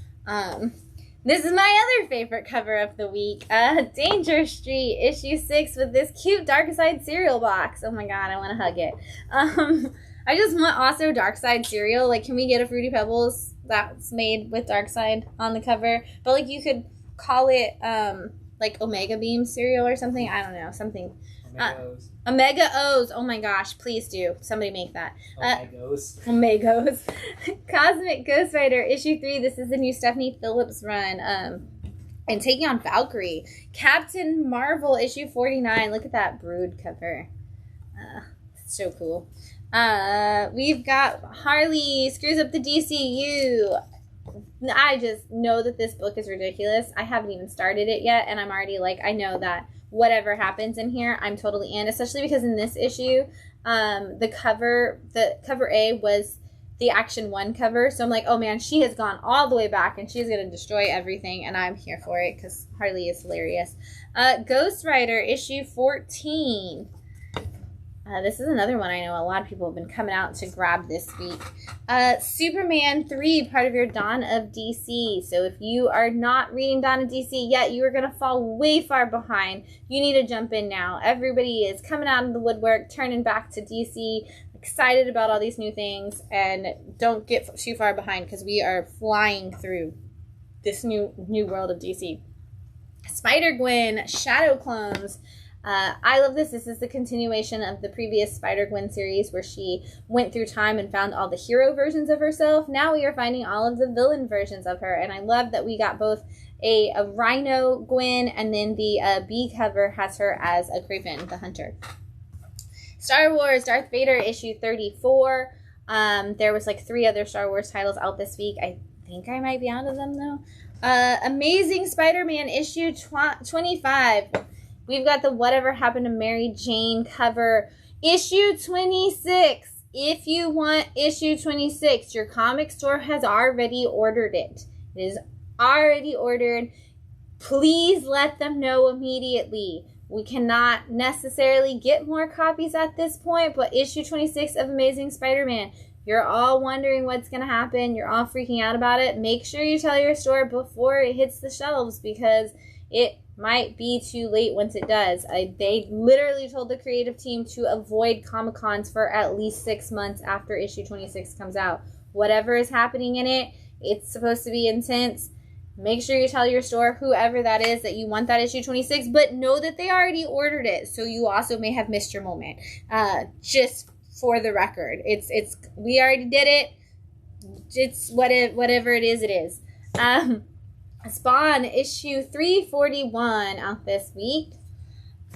This is my other favorite cover of the week. Danger Street issue 6 with this cute Darkseid cereal box. Oh my god, I want to hug it. I just want also Darkseid cereal. Like, can we get a Fruity Pebbles that's made with Darkseid on the cover? But like, you could call it like Omega Beam cereal or something. I don't know, something. Omega O's. Oh my gosh, please do. Somebody make that. Omegos. Cosmic Ghost Rider issue 3. This is the new Stephanie Phillips run. And taking on Valkyrie. Captain Marvel issue 49. Look at that Brood cover. So cool. We've got Harley Screws Up the DCU. I just know that this book is ridiculous. I haven't even started it yet, and I'm already like, I know that whatever happens in here, I'm totally in, especially because in this issue, the cover A was the Action 1 cover, so I'm like, oh man, she has gone all the way back, and she's going to destroy everything, and I'm here for it, because Harley is hilarious. Ghost Rider, issue 14. This is another one I know a lot of people have been coming out to grab this week. Superman 3, part of your Dawn of DC. So if you are not reading Dawn of DC yet, you are going to fall way far behind. You need to jump in now. Everybody is coming out of the woodwork, turning back to DC, excited about all these new things, and don't get too far behind because we are flying through this new world of DC. Spider-Gwen, Shadow Clones. I love this. This is the continuation of the previous Spider-Gwen series where she went through time and found all the hero versions of herself. Now we are finding all of the villain versions of her, and I love that we got both a Rhino Gwen, and then the B cover has her as a Kraven, the Hunter. Star Wars Darth Vader issue 34. There was like 3 other Star Wars titles out this week. I think I might be out of them though. Amazing Spider-Man issue 25. We've got the Whatever Happened to Mary Jane cover. Issue 26. If you want issue 26, your comic store has already ordered it. It is already ordered. Please let them know immediately. We cannot necessarily get more copies at this point, but issue 26 of Amazing Spider-Man. You're all wondering what's going to happen. You're all freaking out about it. Make sure you tell your store before it hits the shelves because it might be too late once it does. They literally told the creative team to avoid Comic-Cons for at least 6 months after issue 26 comes out. Whatever is happening in it, it's supposed to be intense. Make sure you tell your store, whoever that is, that you want that issue 26, but know that they already ordered it, so you also may have missed your moment. Just for the record. We already did it. It's whatever it is, it is. Spawn issue 341 out this week.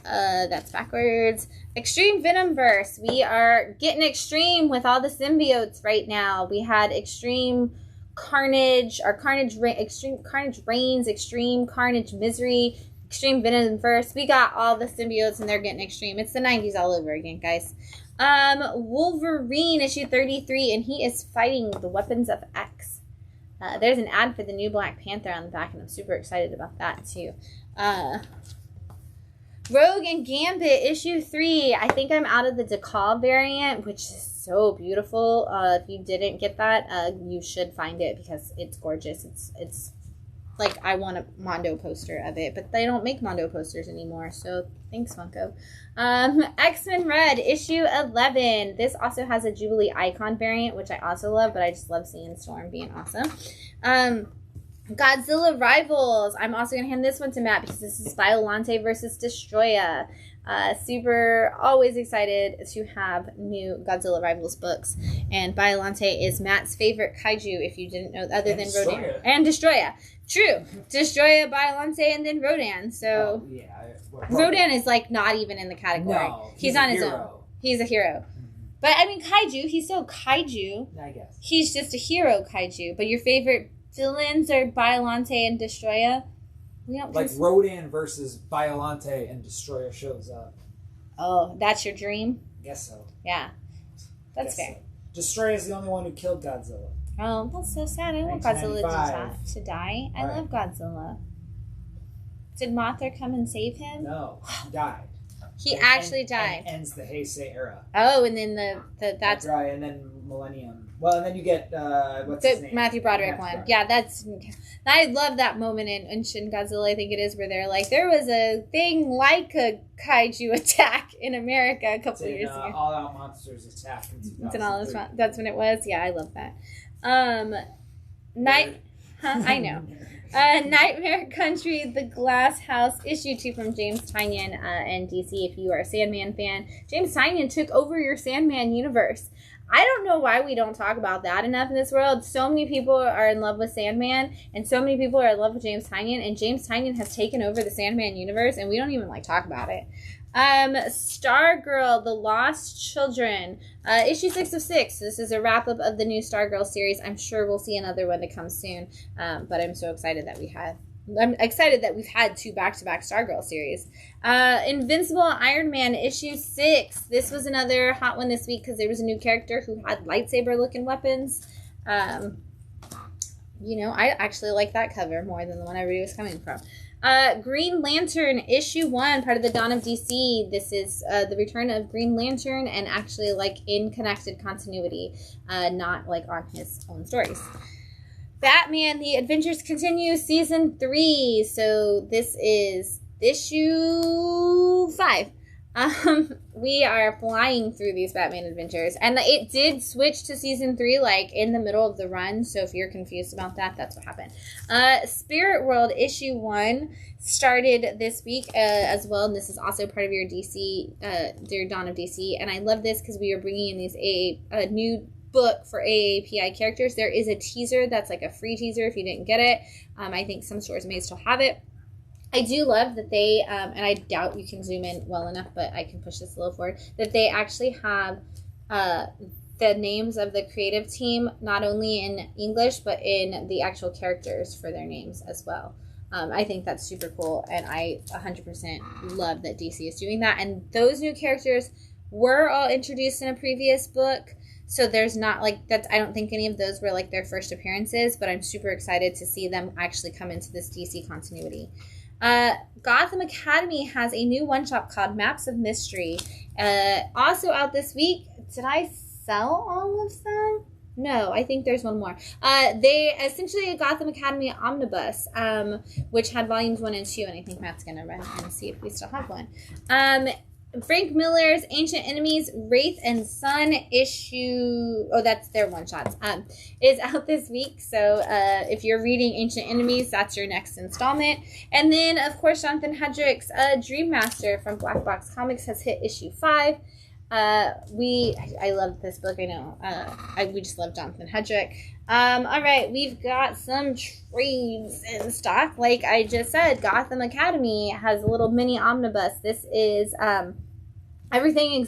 That's backwards. Extreme Venomverse. We are getting extreme with all the symbiotes right now. We had Extreme Carnage, or Extreme Carnage Reigns, Extreme Carnage Misery, Extreme Venom first. We got all the symbiotes and they're getting extreme. It's the 90s all over again, guys. Wolverine issue 33, and he is fighting the Weapons of X. There's an ad for the new Black Panther on the back, and I'm super excited about that too. Rogue and Gambit issue 3. I think I'm out of the Decal variant, which is so beautiful. If you didn't get that, you should find it because it's gorgeous. It's like, I want a Mondo poster of it, but they don't make Mondo posters anymore, so thanks, Funko. X-Men Red, issue 11. This also has a Jubilee Icon variant, which I also love, but I just love seeing Storm being awesome. Godzilla Rivals. I'm also going to hand this one to Matt because this is Biollante versus Destroya. Super always excited to have new Godzilla Rivals books. And Biollante is Matt's favorite kaiju, if you didn't know, other than Rodan. And Destroya. True. Destroya, Biollante, and then Rodan. So Rodan is like not even in the category. No, he's on his own. He's a hero. But I mean, kaiju, he's still kaiju. I guess. He's just a hero kaiju. But your favorite villains are Biollante and Destroya? Like Rodan versus Biollante and Destroya shows up. Oh, that's your dream? I guess so. Yeah. That's fair. So. Destroya is the only one who killed Godzilla. Oh, that's so sad. I want Godzilla to die. I love Godzilla. Did Mothra come and save him? No, he died. He actually died. And ends the Heisei era. Oh, and then that's right, and then Millennium. Well, and then you get what's his name? Matthew Broderick one. Yeah, I love that moment in Shin Godzilla. I think it is where they're like, there was a thing like a kaiju attack in America a couple years ago. All Out Monsters attack in 2003. That's when it was. Yeah, I love that. I know. Nightmare Country, The Glass House, issue 2 from James Tynion and DC. If you are a Sandman fan, James Tynion took over your Sandman universe. I don't know why we don't talk about that enough in this world. So many people are in love with Sandman, and so many people are in love with James Tynion, and James Tynion has taken over the Sandman universe, and we don't even talk about it. Stargirl, The Lost Children, issue 6 of 6. This is a wrap-up of the new Stargirl series. I'm sure we'll see another one to come soon, but I'm so excited that I'm excited that we've had 2 back-to-back Stargirl series. Invincible Iron Man, issue 6. This was another hot one this week because there was a new character who had lightsaber-looking weapons. I actually like that cover more than the one everybody was coming from. Green Lantern, issue 1, part of the Dawn of DC. This is the return of Green Lantern, and actually in connected continuity, not on his own stories. Batman, The Adventures Continue, season 3. So this is issue 5. We are flying through these Batman adventures, and it did switch to season 3 in the middle of the run, so if you're confused about that, that's what happened. Spirit World issue 1 started this week as well, and this is also part of your DC, your Dawn of DC, and I love this because we are bringing in these a new book for AAPI characters. There is a teaser that's a free teaser if you didn't get it. I think some stores may still have it. I do love that they, and I doubt you can zoom in well enough, but I can push this a little forward, that they actually have the names of the creative team, not only in English, but in the actual characters for their names as well. I think that's super cool, and I 100% love that DC is doing that. And those new characters were all introduced in a previous book, so there's not that. I don't think any of those were their first appearances, but I'm super excited to see them actually come into this DC continuity. Gotham Academy has a new one-shot called Maps of Mystery. Also out this week. Did I sell all of them? No, I think there's one more. They essentially a Gotham Academy omnibus, which had volumes 1 and 2, and I think Matt's going to run and see if we still have one. Frank Miller's Ancient Enemies, Wraith and Sun issue, that's their one-shots, is out this week. So if you're reading Ancient Enemies, that's your next installment. And then, of course, Jonathan Hedrick's Dream Master from Black Box Comics has hit issue 5. I love this book, I know. We just love Jonathan Hedrick. All right, we've got some trades in stock. Like I just said, Gotham Academy has a little mini omnibus. This is everything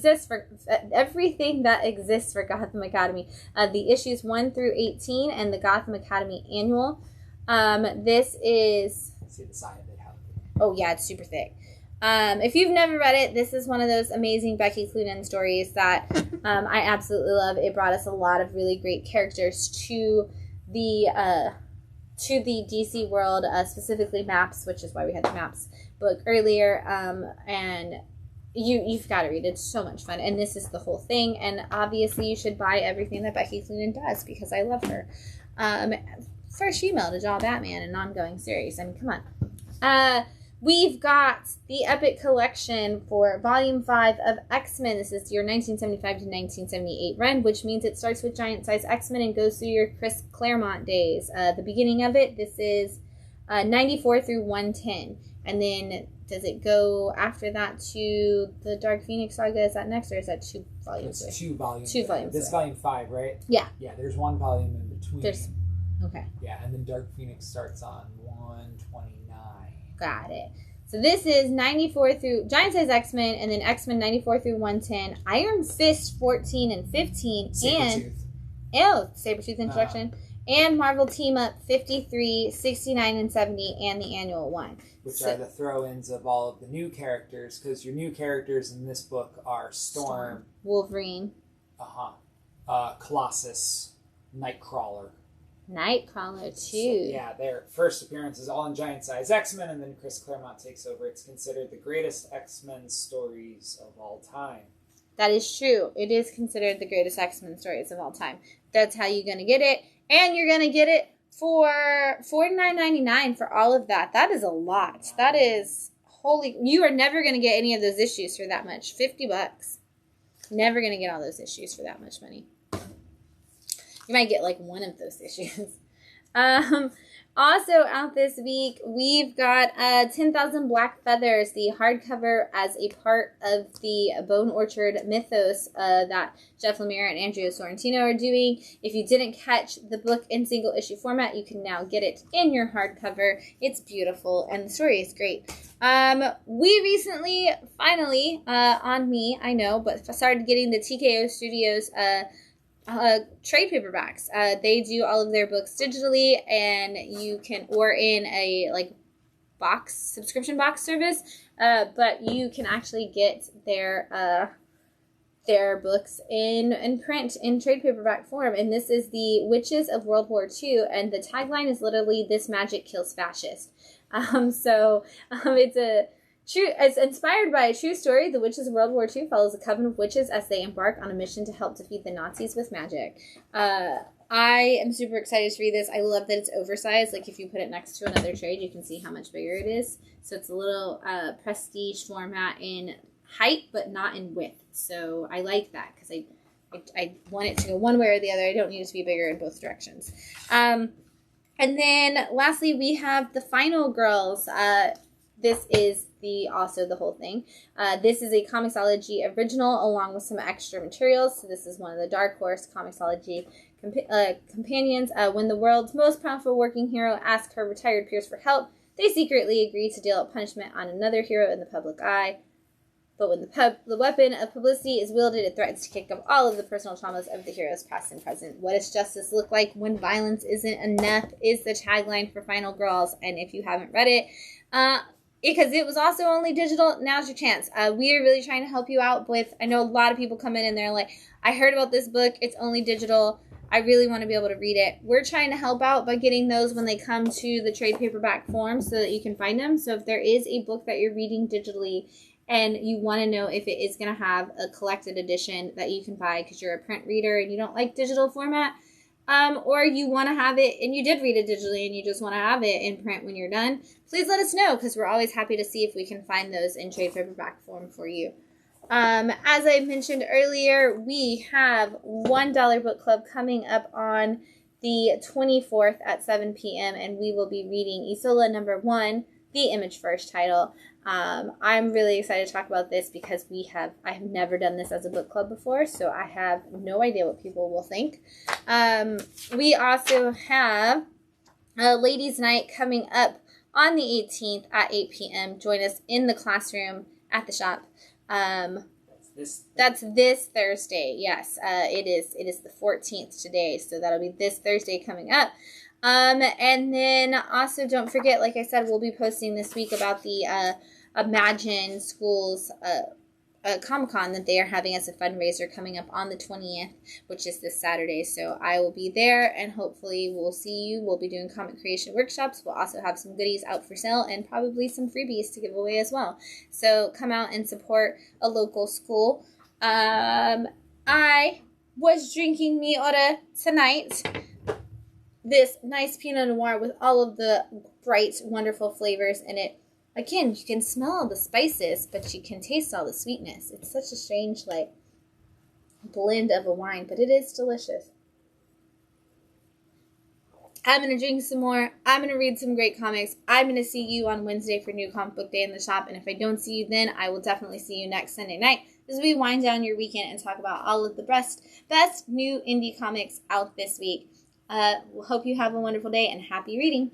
that exists for Gotham Academy. The issues 1 through 18 and the Gotham Academy annual. This is. See the side of it. Oh, yeah, it's super thick. If you've never read it, this is one of those amazing Becky Cloonan stories that I absolutely love. It brought us a lot of really great characters to the DC world, specifically maps, which is why we had the maps book earlier. And you've got to read it. It's so much fun, and this is the whole thing. And obviously, you should buy everything that Becky Cloonan does because I love her. First female to draw Batman in an ongoing series. I mean, come on. We've got the Epic Collection for Volume 5 of X-Men. This is your 1975 to 1978 run, which means it starts with Giant Size X-Men and goes through your Chris Claremont days. The beginning of it, this is 94 through 110. And then does it go after that to the Dark Phoenix Saga? Is that next, or is that 2 volumes? It's 2 volumes. 2 volumes. This is Volume 5, right? Yeah. Yeah, there's 1 volume in between. Okay. Yeah, and then Dark Phoenix starts on 129. Got it. So this is 94 through Giant Size X-Men, and then X-Men 94 through 110, Iron Fist 14 and 15, Sabretooth introduction, and Marvel Team Up 53, 69, and 70, and the annual one. Which are the throw-ins of all of the new characters, because your new characters in this book are Storm. Wolverine. Colossus, Nightcrawler. Nightcrawler, too. So, yeah, their first appearance is all in Giant Size X-Men, and then Chris Claremont takes over. It's considered the greatest X-Men stories of all time. That is true. It is considered the greatest X-Men stories of all time. That's how you're going to get it. And you're going to get it for $49.99 for all of that. That is a lot. That is holy. You are never going to get any of those issues for that much. $50. Never going to get all those issues for that much money. You might get like one of those issues. Also out this week, we've got 10,000 Black Feathers, the hardcover as a part of the Bone Orchard mythos that Jeff Lemire and Andrea Sorrentino are doing. If you didn't catch the book in single issue format, you can now get it in your hardcover. It's beautiful, and the story is great. We recently, finally, on me, I know, but started getting the TKO Studios trade paperbacks. They do all of their books digitally, and you can, or in a subscription box service, but you can actually get their books in print in trade paperback form. And this is the Witches of World War II, and the tagline is literally "This magic kills fascists." It's inspired by a true story. The Witches of World War II follows a coven of witches as they embark on a mission to help defeat the Nazis with magic. I am super excited to read this. I love that it's oversized. Like, if you put it next to another trade, you can see how much bigger it is. So it's a little prestige format in height, but not in width. So I like that because I want it to go one way or the other. I don't need it to be bigger in both directions. And then lastly, we have The Final Girls. This is also the whole thing. This is a Comixology original along with some extra materials. So this is one of the Dark Horse Comixology companions. When the world's most powerful working hero asks her retired peers for help, they secretly agree to deal out punishment on another hero in the public eye. But when the weapon of publicity is wielded, it threatens to kick up all of the personal traumas of the heroes past and present. What does justice look like when violence isn't enough is the tagline for Final Girls. And if you haven't read it, because it was also only digital, now's your chance. We are really trying to help you out with, I know a lot of people come in and they're like, I heard about this book, it's only digital, I really want to be able to read it. We're trying to help out by getting those when they come to the trade paperback form so that you can find them. So if there is a book that you're reading digitally and you want to know if it is going to have a collected edition that you can buy because you're a print reader and you don't like digital format, or you want to have it and you did read it digitally and you just want to have it in print when you're done, please let us know because we're always happy to see if we can find those in trade paperback form for you. As I mentioned earlier, we have $1 book club coming up on the 24th at 7 p.m. and we will be reading Isola number 1, the Image First title. I'm really excited to talk about this because I have never done this as a book club before, so I have no idea what people will think. We also have a ladies' night coming up on the 18th at 8 p.m. Join us in the classroom at the shop. That's this Thursday. Yes, it is the 14th today, so that'll be this Thursday coming up. And then also don't forget, like I said, we'll be posting this week about the Imagine Schools Comic-Con that they are having as a fundraiser coming up on the 20th, which is this Saturday. So I will be there, and hopefully we'll see you. We'll be doing comic creation workshops. We'll also have some goodies out for sale and probably some freebies to give away as well. So come out and support a local school. I was drinking Miora tonight. This nice Pinot Noir with all of the bright, wonderful flavors in it. Again, you can smell all the spices, but you can taste all the sweetness. It's such a strange, like, blend of a wine, but it is delicious. I'm going to drink some more. I'm going to read some great comics. I'm going to see you on Wednesday for New Comic Book Day in the shop, and if I don't see you then, I will definitely see you next Sunday night as we wind down your weekend and talk about all of the best new indie comics out this week. Hope you have a wonderful day, and happy reading.